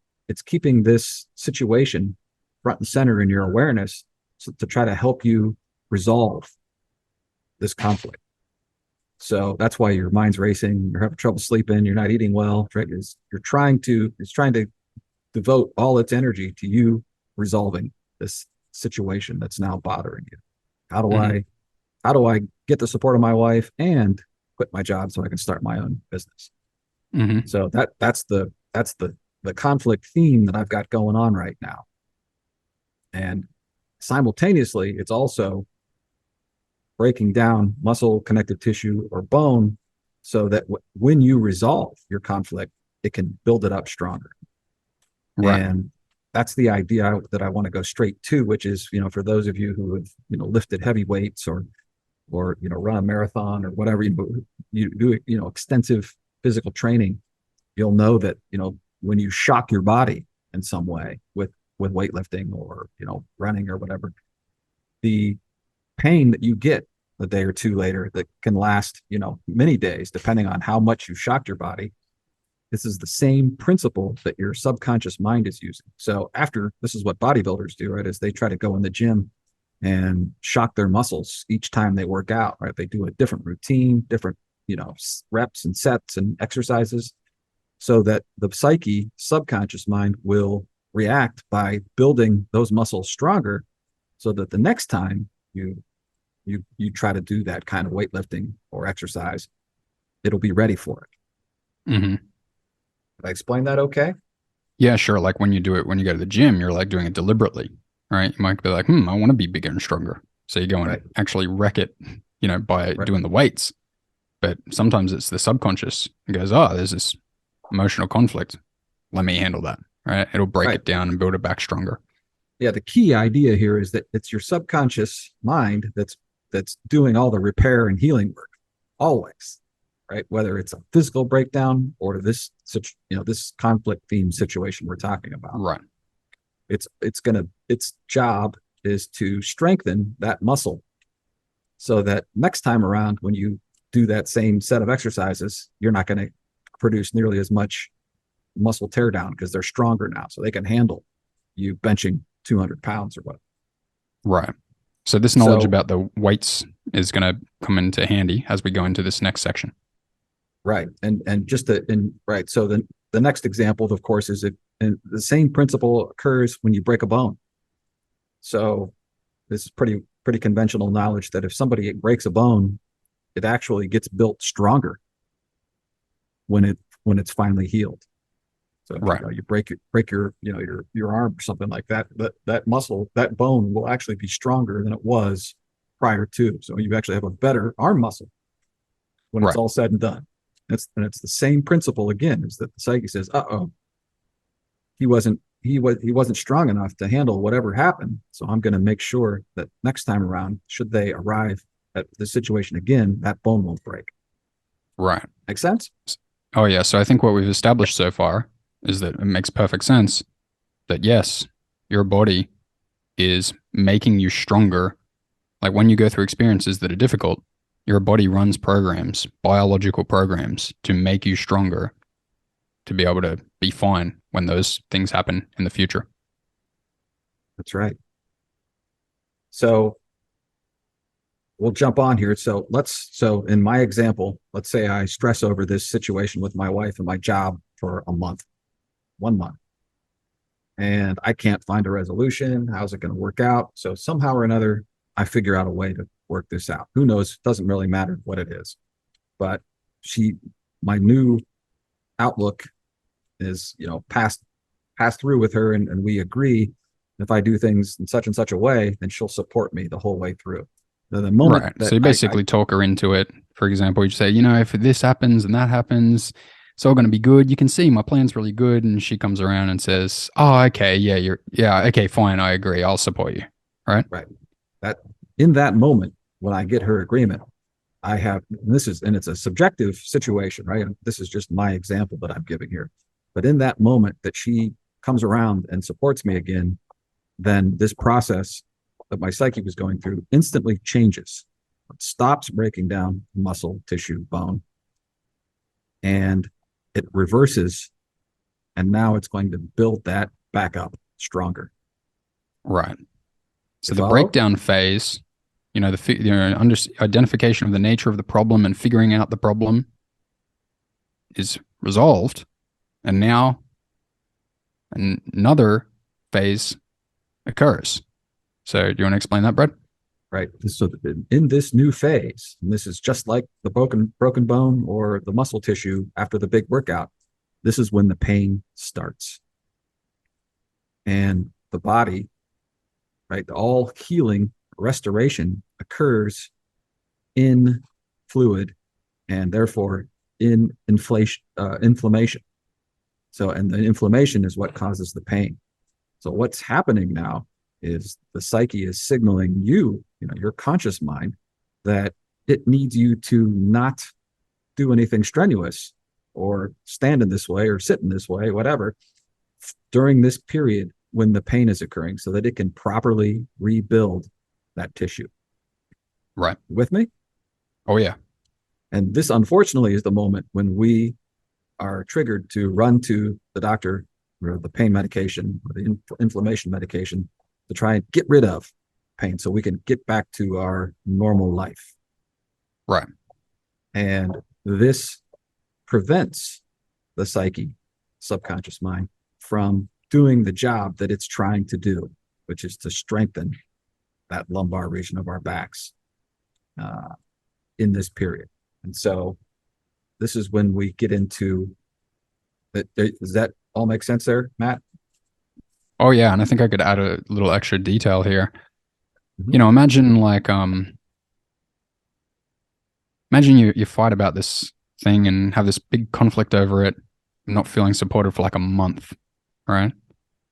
keeping this situation front and center in your awareness, to try to help you resolve this conflict. So that's why your mind's racing, you're having trouble sleeping, you're not eating well, right? It's trying to devote all its energy to you resolving this situation that's now bothering you. How do Mm-hmm. I get the support of my wife and quit my job so I can start my own business? Mm-hmm. So that's the conflict theme that I've got going on right now. And simultaneously, it's also breaking down muscle, connective tissue, or bone, so that when you resolve your conflict, it can build it up stronger. Right. And that's the idea that I want to go straight to, which is, for those of you who have, lifted heavy weights, or run a marathon, or whatever you do, extensive physical training, you'll know that, when you shock your body in some way with weightlifting, or, running, or whatever, the pain that you get a day or two later, that can last, many days, depending on how much you shocked your body. This is the same principle that your subconscious mind is using. So this is what bodybuilders do, right? Is they try to go in the gym and shock their muscles each time they work out, right? They do a different routine, different, reps and sets and exercises, so that the subconscious mind will react by building those muscles stronger, so that the next time you try to do that kind of weightlifting or exercise, it'll be ready for it. Mm-hmm. Did I explain that okay? Yeah, sure. Like when you do it, when you go to the gym, you're like doing it deliberately, right? You might be like, I want to be bigger and stronger. So you go and Right. actually wreck it, by Right. doing the weights. But sometimes it's the subconscious. It goes, there's this emotional conflict. Let me handle that, right? It'll break Right. it down and build it back stronger. Yeah. The key idea here is that it's your subconscious mind that's doing all the repair and healing work always, right? Whether it's a physical breakdown or this conflict theme situation we're talking about. Right. Its job is to strengthen that muscle, so that next time around, when you do that same set of exercises, you're not going to produce nearly as much muscle tear down, because they're stronger now, so they can handle you benching 200 pounds or what. Right. So this knowledge So, about the weights is going to come into handy as we go into this next section. right. And right. So then the next example, of course, is and the same principle occurs when you break a bone. So this is pretty conventional knowledge, that if somebody breaks a bone, it actually gets built stronger when it's finally healed. So if Right. you break your arm or something like that, that muscle, that bone will actually be stronger than it was prior to. So you actually have a better arm muscle when it's Right. all said and done. And it's the same principle again, is that the psyche says, he wasn't strong enough to handle whatever happened. So I'm going to make sure that next time around, should they arrive at the situation again, that bone won't break. Right. Make sense? Oh, yeah. So I think what we've established so far is that it makes perfect sense that yes, your body is making you stronger. Like when you go through experiences that are difficult, your body runs programs, biological programs, to make you stronger, to be able to be fine when those things happen in the future. That's right. So we'll jump on here. So in my example, let's say I stress over this situation with my wife and my job for a month, 1 month, and I can't find a resolution. How's it going to work out? So somehow or another, I figure out a way to work this out. Who knows? Doesn't really matter what it is. But my new outlook is, passed through with her, and we agree, if I do things in such and such a way, then she'll support me the whole way through. Now, the moment Right. that So you basically talk her into it. For example, you say, if this happens and that happens, it's all going to be good. You can see my plan's really good. And she comes around and says, oh, okay. Yeah. Okay, fine. I agree. I'll support you. Right. right, that in that moment, when I get her agreement, it's a subjective situation, right? And this is just my example that I'm giving here. But in that moment that she comes around and supports me again, then this process that my psyche was going through instantly changes. it stops breaking down muscle, tissue, bone, and it reverses. And now it's going to build that back up stronger. Right. So You the follow? breakdown phase, identification of the nature of the problem and figuring out the problem is resolved. And now another phase occurs. So do you want to explain that, Brad? Right. So in this new phase, and this is just like the broken bone or the muscle tissue after the big workout, this is when the pain starts. And the body, right, all healing, restoration occurs in fluid and therefore in inflammation. So, and the inflammation is what causes the pain. So what's happening now is the psyche is signaling you, your conscious mind, that it needs you to not do anything strenuous or stand in this way or sit in this way, whatever, during this period when the pain is occurring so that it can properly rebuild that tissue. Right. With me? Oh, yeah. And this, unfortunately, is the moment when we are triggered to run to the doctor or the pain medication or the inflammation medication to try and get rid of pain so we can get back to our normal life. Right. And this prevents the psyche, subconscious mind, from doing the job that it's trying to do, which is to strengthen that lumbar region of our backs in this period. And so this is when we get into that. Does that all make sense there, Matt? Oh, yeah. And I think I could add a little extra detail here. Mm-hmm. Imagine imagine you fight about this thing and have this big conflict over it, not feeling supported for like a month, right?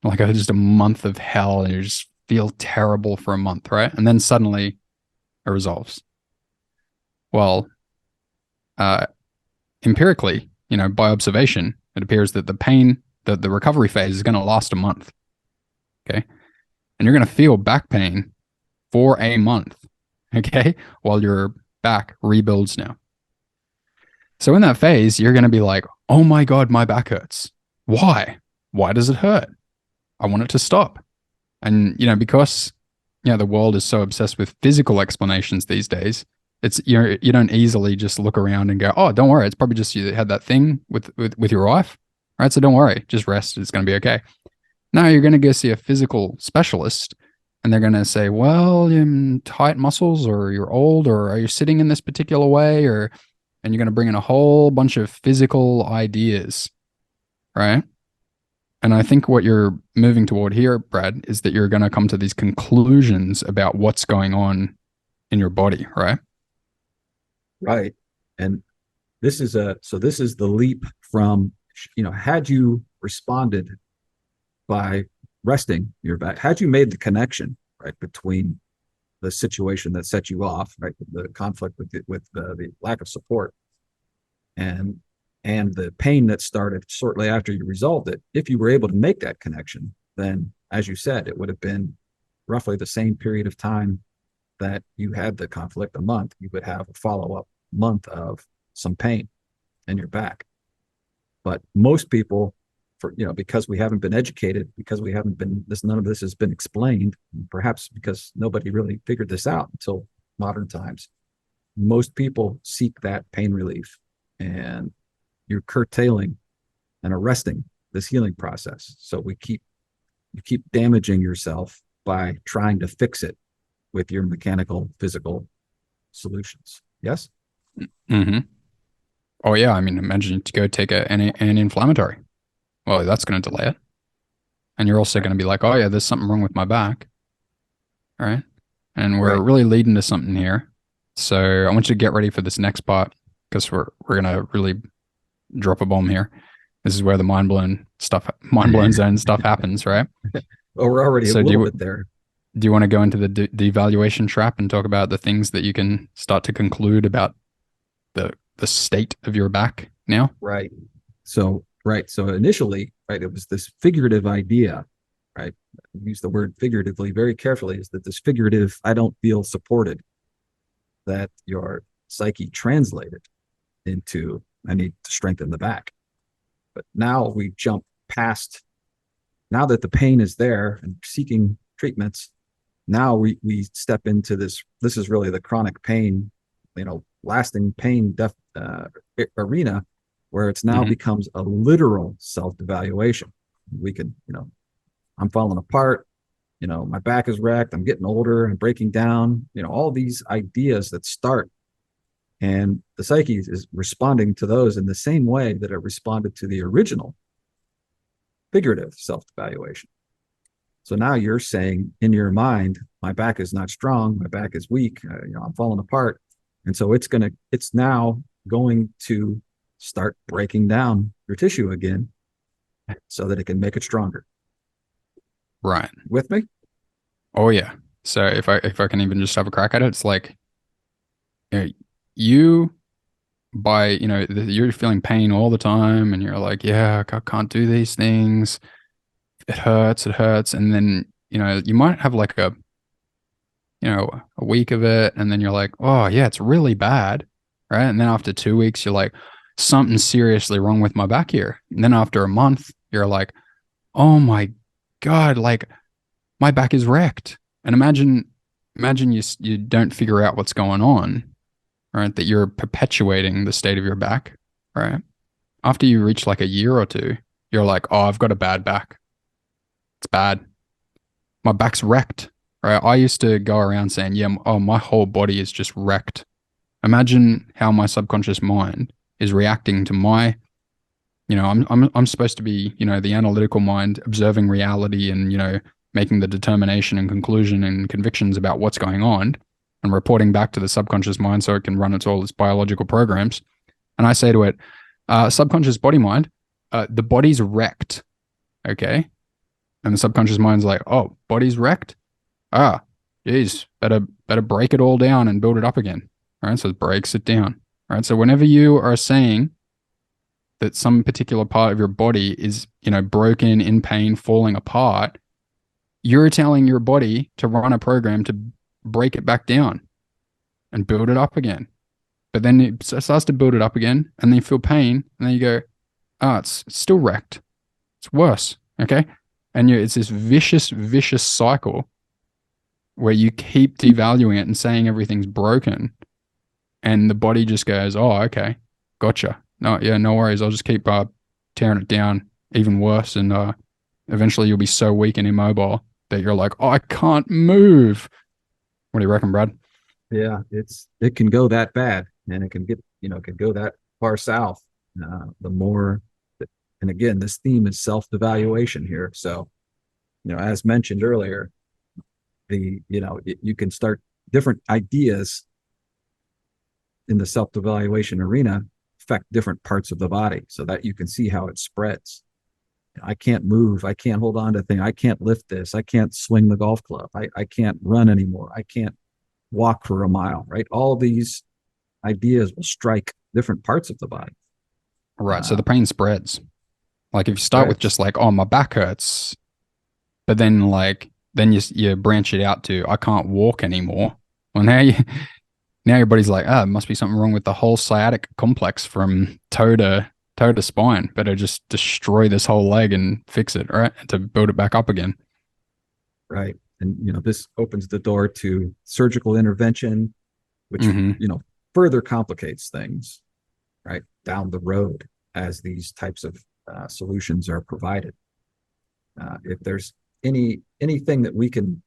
Like just a month of hell, and you just feel terrible for a month, right? And then suddenly it resolves. Well, empirically, by observation, it appears that the pain, the recovery phase is going to last a month. Okay. And you're going to feel back pain for a month. Okay. While your back rebuilds now. So in that phase, you're going to be like, oh my God, my back hurts. Why? Why does it hurt? I want it to stop. And, because, the world is so obsessed with physical explanations these days, it's, you don't easily just look around and go, oh, don't worry. It's probably just you had that thing with your wife, right? So don't worry, just rest. It's going to be okay. Now you're going to go see a physical specialist and they're going to say, well, you tight muscles or you're old or are you sitting in this particular way and you're going to bring in a whole bunch of physical ideas, right? And I think what you're moving toward here, Brad, is that you're going to come to these conclusions about what's going on in your body, right? Right. And this is the leap from, had you responded by resting your back, had you made the connection, right, between the situation that set you off, right, the conflict with the lack of support and the pain that started shortly after you resolved it, if you were able to make that connection, then, as you said, it would have been roughly the same period of time that you had the conflict, a month. You would have a follow-up month of some pain in your back. But most people, because we haven't been educated, because we haven't been none of this has been explained, perhaps because nobody really figured this out until modern times, most people seek that pain relief, and you're curtailing and arresting this healing process. So you keep damaging yourself by trying to fix it with your mechanical, physical solutions. Yes? Mm-hmm. Oh, yeah. I mean, imagine to go take an inflammatory. Well, that's going to delay it. And you're also going to be like, oh, yeah, there's something wrong with my back. All right. And we're really leading to something here. So I want you to get ready for this next part because we're going to really drop a bomb here. This is where the mind blown zone stuff happens, right? Well, we're already a little bit there. Do you want to go into the devaluation trap and talk about the things that you can start to conclude about the state of your back now? Right. So initially, right, it was this figurative idea, right? I use the word figuratively very carefully, is that this figurative, I don't feel supported. that your psyche translated into, I need to strengthen the back. But now we jump past, now that the pain is there and seeking treatments, now we step into this. This is really the chronic pain, lasting pain arena, where it's now Hmm. becomes a literal self-evaluation. We can, I'm falling apart. My back is wrecked. I'm getting older. I'm breaking down. All these ideas that start, and the psyche is responding to those in the same way that it responded to the original figurative self-evaluation. So now you're saying in your mind, my back is not strong, my back is weak, I'm falling apart. And so it's now going to start breaking down your tissue again so that it can make it stronger. Right. With me? Oh yeah. So if I can even just have a crack at it, it's like, you know, you by, you're feeling pain all the time and you're like, yeah, I can't do these things. It hurts. And then, you might have like a week of it. And then you're like, oh yeah, it's really bad. Right. And then after 2 weeks, you're like, something's seriously wrong with my back here. And then after a month, you're like, oh my God, like my back is wrecked. And imagine you don't figure out what's going on, right? That you're perpetuating the state of your back, right? After you reach like a year or two, you're like, oh, I've got a bad back. It's bad. My back's wrecked, right? I used to go around saying, yeah, oh, my whole body is just wrecked. Imagine how my subconscious mind is reacting to my, I'm supposed to be, the analytical mind observing reality and, making the determination and conclusion and convictions about what's going on and reporting back to the subconscious mind so it can run all its biological programs. And I say to it, subconscious body mind, the body's wrecked. Okay. And the subconscious mind's like, oh, body's wrecked. Ah, geez, better break it all down and build it up again. All right. So it breaks it down. All right. So whenever you are saying that some particular part of your body is, broken, in pain, falling apart, you're telling your body to run a program to break it back down and build it up again. But then it starts to build it up again, and then you feel pain, and then you go, oh, it's still wrecked. It's worse. Okay. And it's this vicious cycle where you keep devaluing it and saying everything's broken. And the body just goes, oh, okay, gotcha. No, yeah, no worries. I'll just keep tearing it down even worse. And eventually you'll be so weak and immobile that you're like, oh, I can't move. What do you reckon, Brad? Yeah, it can go that bad, and it can get, it can go that far south. The more, and again, this theme is self-evaluation here. So, as mentioned earlier, you can start different ideas in the self-evaluation arena affect different parts of the body so that you can see how it spreads. I can't move. I can't hold on to things. I can't lift this. I can't swing the golf club. I can't run anymore. I can't walk for a mile, right? All these ideas will strike different parts of the body. Right. So the pain spreads. Like if you start with Spreads. just like, oh, my back hurts, but then you branch it out to I can't walk anymore. Well, now your body's like, it must be something wrong with the whole sciatic complex from toe to spine. Better just destroy this whole leg and fix it, right? To build it back up again. Right. And, this opens the door to surgical intervention, which, Mm-hmm. further complicates things, right, down the road as these types of solutions are provided. If there's anything that we can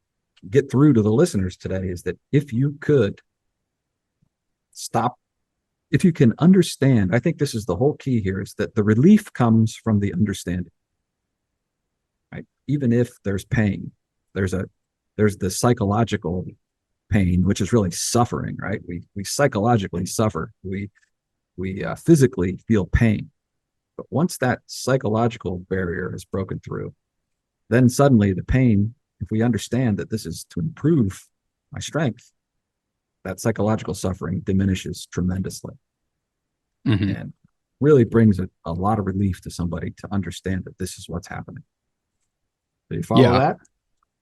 get through to the listeners today is that if you could stop, if you can understand, I think this is the whole key here, is that the relief comes from the understanding, right? Even if there's pain, there's the psychological pain, which is really suffering, right? We psychologically suffer. We physically feel pain. But once that psychological barrier is broken through, then suddenly the pain, if we understand that this is to improve my strength, that psychological suffering diminishes tremendously Mm-hmm. and really brings a lot of relief to somebody to understand that this is what's happening. Do you follow Yeah. that?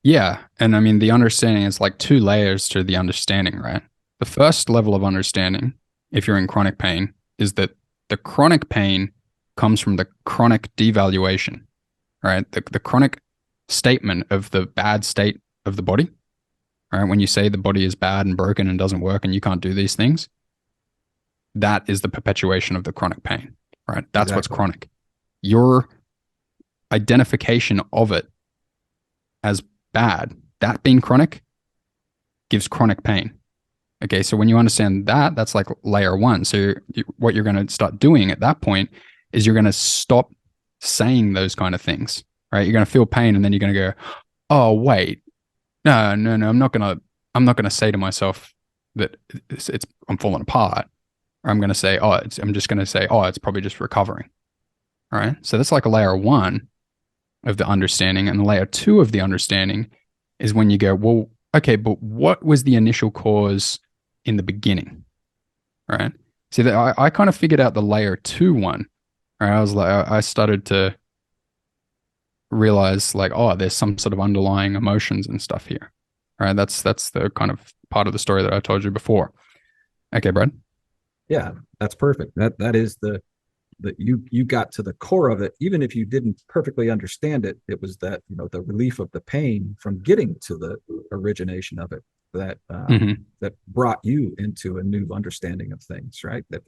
Yeah. And I mean, the understanding is like two layers to the understanding, right? The first level of understanding, if you're in chronic pain, is that the chronic pain comes from the chronic devaluation, right? The chronic statement of the bad state of the body, right? When you say the body is bad and broken and doesn't work and you can't do these things, that is the perpetuation of the chronic pain, right? That's what's Exactly. chronic. Your identification of it as bad, that being chronic, gives chronic pain. Okay, so when you understand that, that's like layer one. So what you're going to start doing at that point is you're going to stop saying those kind of things, right? You're going to feel pain, and then you're going to go, "Oh, wait, no, no, no, I'm not going to say to myself that I'm falling apart." Or I'm going to say, I'm just going to say, "Oh, it's probably just recovering." All right. So that's like a layer one of the understanding, and layer two of the understanding is when you go, "Well, okay, but what was the initial cause in the beginning?" Right. See that I kind of figured out the layer two one. Right. I was like, I started to realize like, oh, there's some sort of underlying emotions and stuff here. Right. That's the kind of part of the story that I told you before. Okay, Brad. Yeah, that's perfect. That is the you got to the core of it. Even if you didn't perfectly understand it, it was that, the relief of the pain from getting to the origination of it that Mm-hmm. that brought you into a new understanding of things, right? That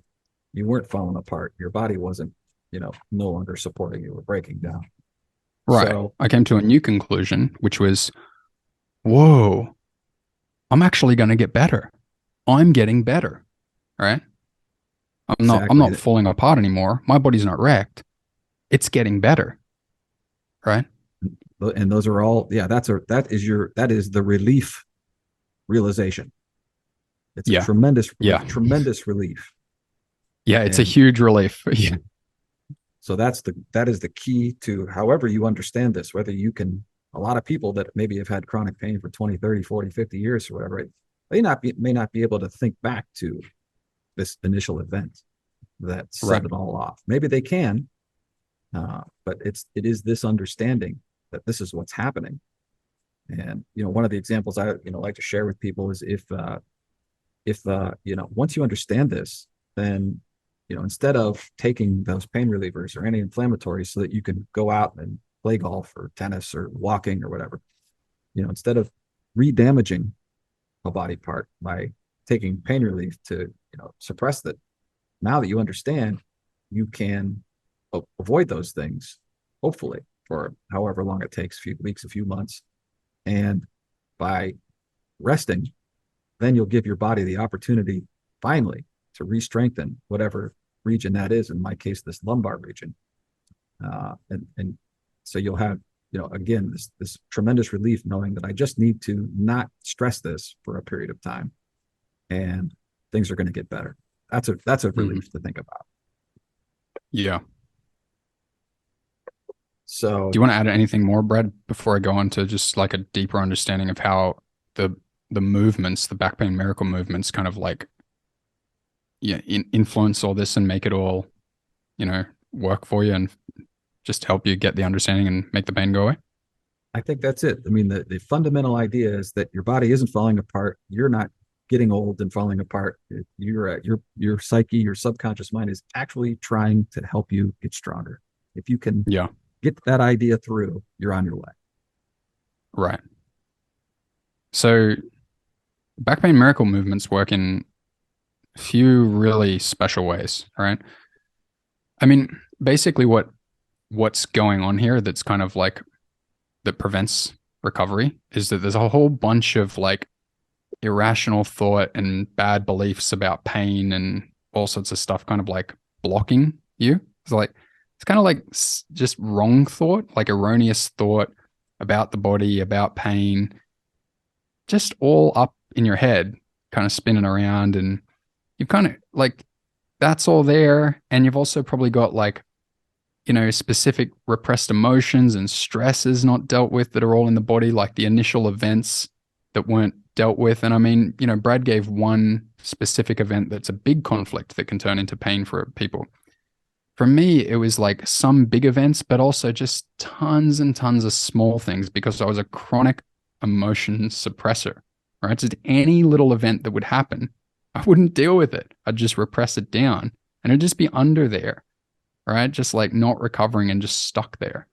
you weren't falling apart. Your body wasn't, no longer supporting you or breaking down. Right. So I came to a new conclusion, which was, whoa, I'm actually going to get better. I'm getting better. Right. I'm exactly, not falling apart anymore. My body's not wrecked. It's getting better. Right. and those are all, yeah, that is the relief realization. It's a Yeah. tremendous, Yeah. tremendous relief. Yeah. It's a And huge relief. Yeah. so that is the key to however you understand this, whether you can, a lot of people that maybe have had chronic pain for 20, 30, 40, 50 years or whatever, may not be able to think back to this initial event that Right. set it all off. Maybe they can, but it is this understanding that this is what's happening. And one of the examples I like to share with people is if once you understand this, then instead of taking those pain relievers or anti-inflammatories so that you can go out and play golf or tennis or walking or whatever, instead of re-damaging a body part by taking pain relief to suppress that, now that you understand, you can avoid those things, hopefully for however long it takes, a few weeks, a few months. And by resting, then you'll give your body the opportunity finally to re-strengthen whatever region that is. In my case, this lumbar region, and so you'll have, again, this tremendous relief knowing that I just need to not stress this for a period of time, and things are going to get better. That's a Mm-hmm. relief to think about. Yeah. So Do you want to add anything more, Brad, before I go on to just like a deeper understanding of how the the movements, the back pain miracle movements, kind of like influence all this and make it all work for you and just help you get the understanding and make the pain go away? I think that's it. I mean, the fundamental idea is that your body isn't falling apart. You're not getting old and falling apart. Your psyche, your subconscious mind is actually trying to help you get stronger. If you can Yeah. get that idea through, you're on your way. Right. So back pain miracle movements work in a few really special ways. All right. I mean, basically what's going on here that's kind of like that prevents recovery is that there's a whole bunch of like irrational thought and bad beliefs about pain and all sorts of stuff kind of like blocking you. It's kind of like just wrong thought, like erroneous thought about the body, about pain, just all up in your head, kind of spinning around. And you've kind of like that's all there. And you've also probably got like, specific repressed emotions and stresses not dealt with that are all in the body, like the initial events that weren't dealt with. And I mean, Brad gave one specific event that's a big conflict that can turn into pain for people. For me, it was like some big events, but also just tons and tons of small things because I was a chronic emotion suppressor, right? Just any little event that would happen. I wouldn't deal with it. I'd just repress it down and it'd just be under there, right? Just like not recovering and just stuck there.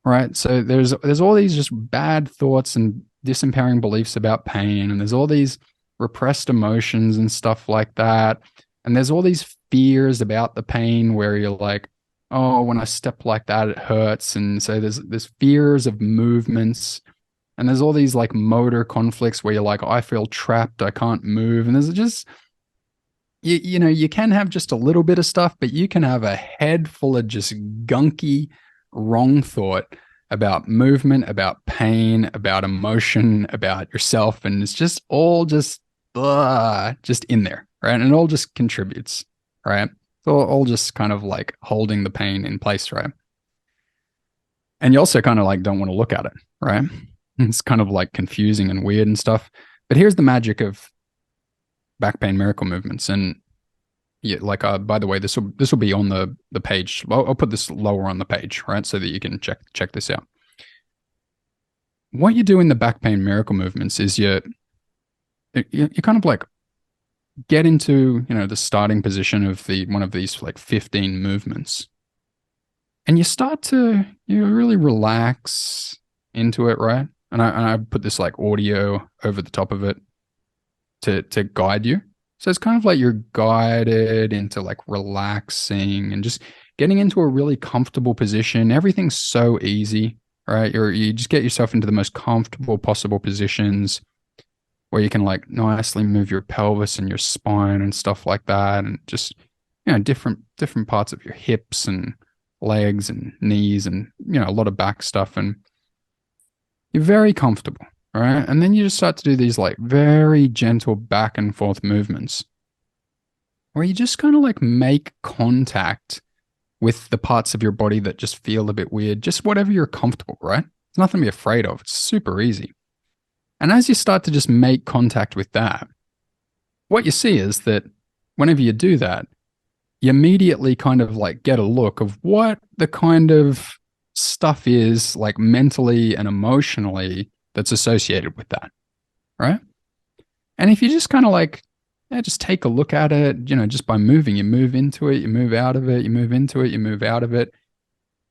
Right. So there's all these just bad thoughts and disempowering beliefs about pain, and there's all these repressed emotions and stuff like that. And there's all these fears about the pain where you're like, oh, when I step like that, it hurts. And so there's fears of movements. And there's all these like motor conflicts where you're like, I feel trapped, I can't move. And there's just you know, you can have just a little bit of stuff, but you can have a head full of just gunky, wrong thought about movement, about pain, about emotion, about yourself. And it's just all just in there, right? And it all just contributes, right? It's all just kind of like holding the pain in place, right? And you also kind of like don't want to look at it, right? It's kind of like confusing and weird and stuff. But here's the magic of back pain miracle movements. And yeah, like by the way, this will be on the page. I'll put this lower on the page, right, so that you can check this out. What you do in the back pain miracle movements is you kind of like get into, you know, the starting position of the one of these like 15 movements, and you start to, you really relax into it, right? And I put this like audio over the top of it to guide you. So it's kind of like you're guided into like relaxing and just getting into a really comfortable position. Everything's so easy, right? You just get yourself into the most comfortable possible positions where you can like nicely move your pelvis and your spine and stuff like that, and just, you know, different parts of your hips and legs and knees, and, you know, a lot of back stuff, and you're very comfortable. All right. And then you just start to do these like very gentle back and forth movements where you just kind of like make contact with the parts of your body that just feel a bit weird, just whatever you're comfortable, right? There's nothing to be afraid of. It's super easy. And as you start to just make contact with that, what you see is that whenever you do that, you immediately kind of like get a look of what the kind of stuff is like mentally and emotionally that's associated with that, right? And if you just kind of like, yeah, just take a look at it, you know, just by moving, you move into it, you move out of it, you move into it, you move out of it,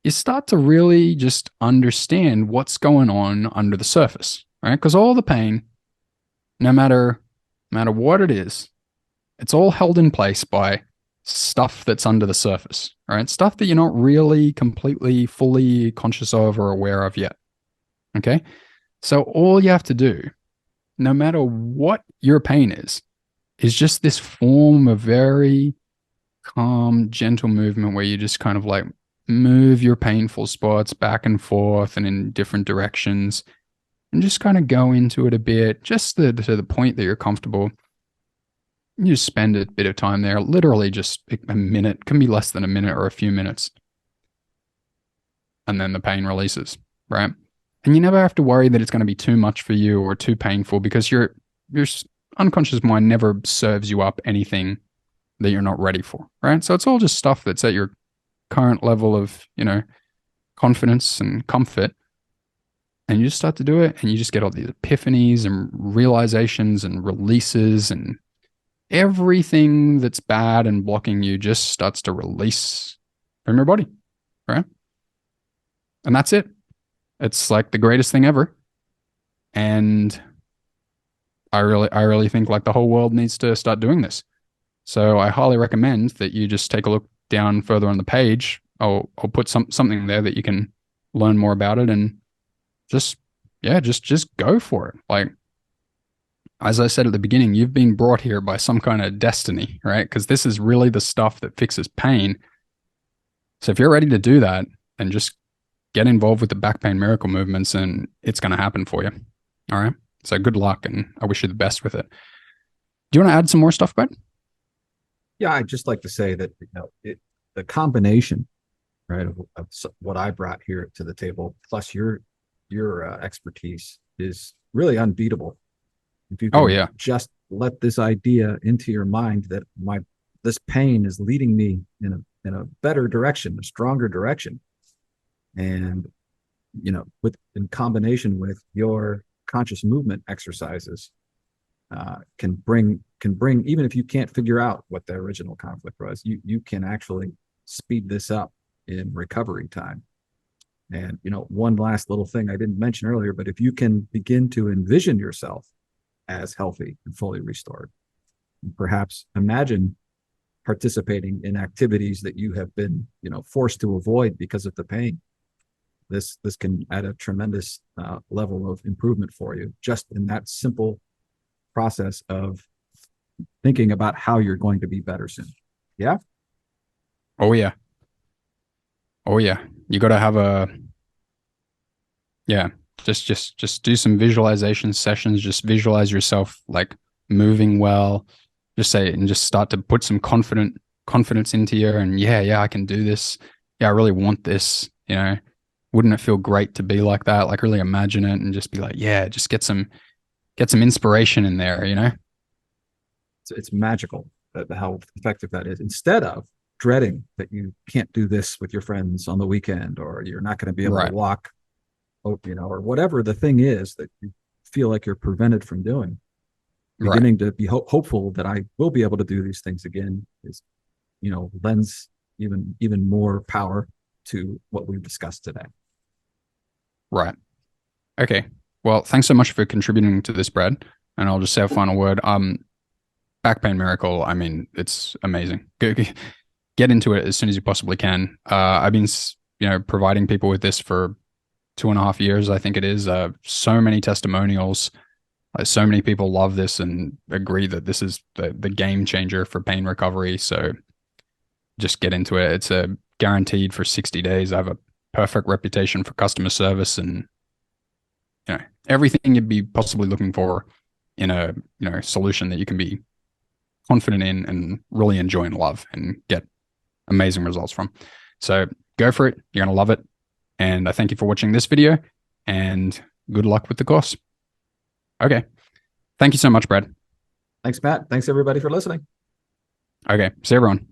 you start to really just understand what's going on under the surface, right? Because all the pain, no matter what it is, it's all held in place by stuff that's under the surface, right? Stuff that you're not really completely, fully conscious of or aware of yet. Okay. So all you have to do, no matter what your pain is just this form of very calm, gentle movement where you just kind of like move your painful spots back and forth and in different directions, and just kind of go into it a bit, just to the point that you're comfortable. You just spend a bit of time there, literally just a minute, can be less than a minute or a few minutes. And then the pain releases, right? And you never have to worry that it's going to be too much for you or too painful, because your unconscious mind never serves you up anything that you're not ready for, right? So it's all just stuff that's at your current level of, you know, confidence and comfort. And you just start to do it, and you just get all these epiphanies and realizations and releases, and everything that's bad and blocking you just starts to release from your body, right? And that's it. It's like the greatest thing ever. And I really think like the whole world needs to start doing this. So I highly recommend that you just take a look down further on the page. I'll put something there that you can learn more about it, and just, yeah, just go for it. Like, as I said at the beginning, you've been brought here by some kind of destiny, right? Because this is really the stuff that fixes pain. So if you're ready to do that, then just get involved with the back pain miracle movements, and it's going to happen for you. All right. So good luck, and I wish you the best with it. Do you want to add some more stuff, Brett? Yeah, I'd just like to say that, you know, the combination, right, of what I brought here to the table plus your expertise is really unbeatable. If you Oh, can yeah. just let this idea into your mind that this pain is leading me in a better direction, a stronger direction, and, you know, in combination with your conscious movement exercises, can bring, even if you can't figure out what the original conflict was, you can actually speed this up in recovery time. And one last little thing I didn't mention earlier, but if you can begin to envision yourself as healthy and fully restored, perhaps imagine participating in activities that you have been forced to avoid because of the pain. This can add a tremendous level of improvement for you, just in that simple process of thinking about how you're going to be better soon. Yeah. Oh yeah. Oh yeah. You got to have a, yeah, just do some visualization sessions. Just visualize yourself like moving well. Just say it and just start to put some confidence into you. And yeah, I can do this. Yeah, I really want this. Wouldn't it feel great to be like that? Like really imagine it and just be like, yeah, just get some inspiration in there. It's magical how effective that is. Instead of dreading that you can't do this with your friends on the weekend, or you're not going to be able to Right, walk, or whatever the thing is that you feel like you're prevented from doing, right, beginning to be hopeful that I will be able to do these things again is, lends even more power to what we've discussed today. right. Okay. Well, thanks so much for contributing to this, Brad. And I'll just say a final word. Back pain miracle. I mean, it's amazing. Get into it as soon as you possibly can. I've been, providing people with this for 2.5 years, I think it is. So many testimonials. So many people love this and agree that this is the game changer for pain recovery. So just get into it. It's guaranteed for 60 days. I have a perfect reputation for customer service and everything you'd be possibly looking for in a solution that you can be confident in and really enjoy and love and get amazing results from. So go for it. You're going to love it. And I thank you for watching this video and good luck with the course. Okay. Thank you so much, Brad. Thanks, Matt. Thanks everybody for listening. Okay. See everyone.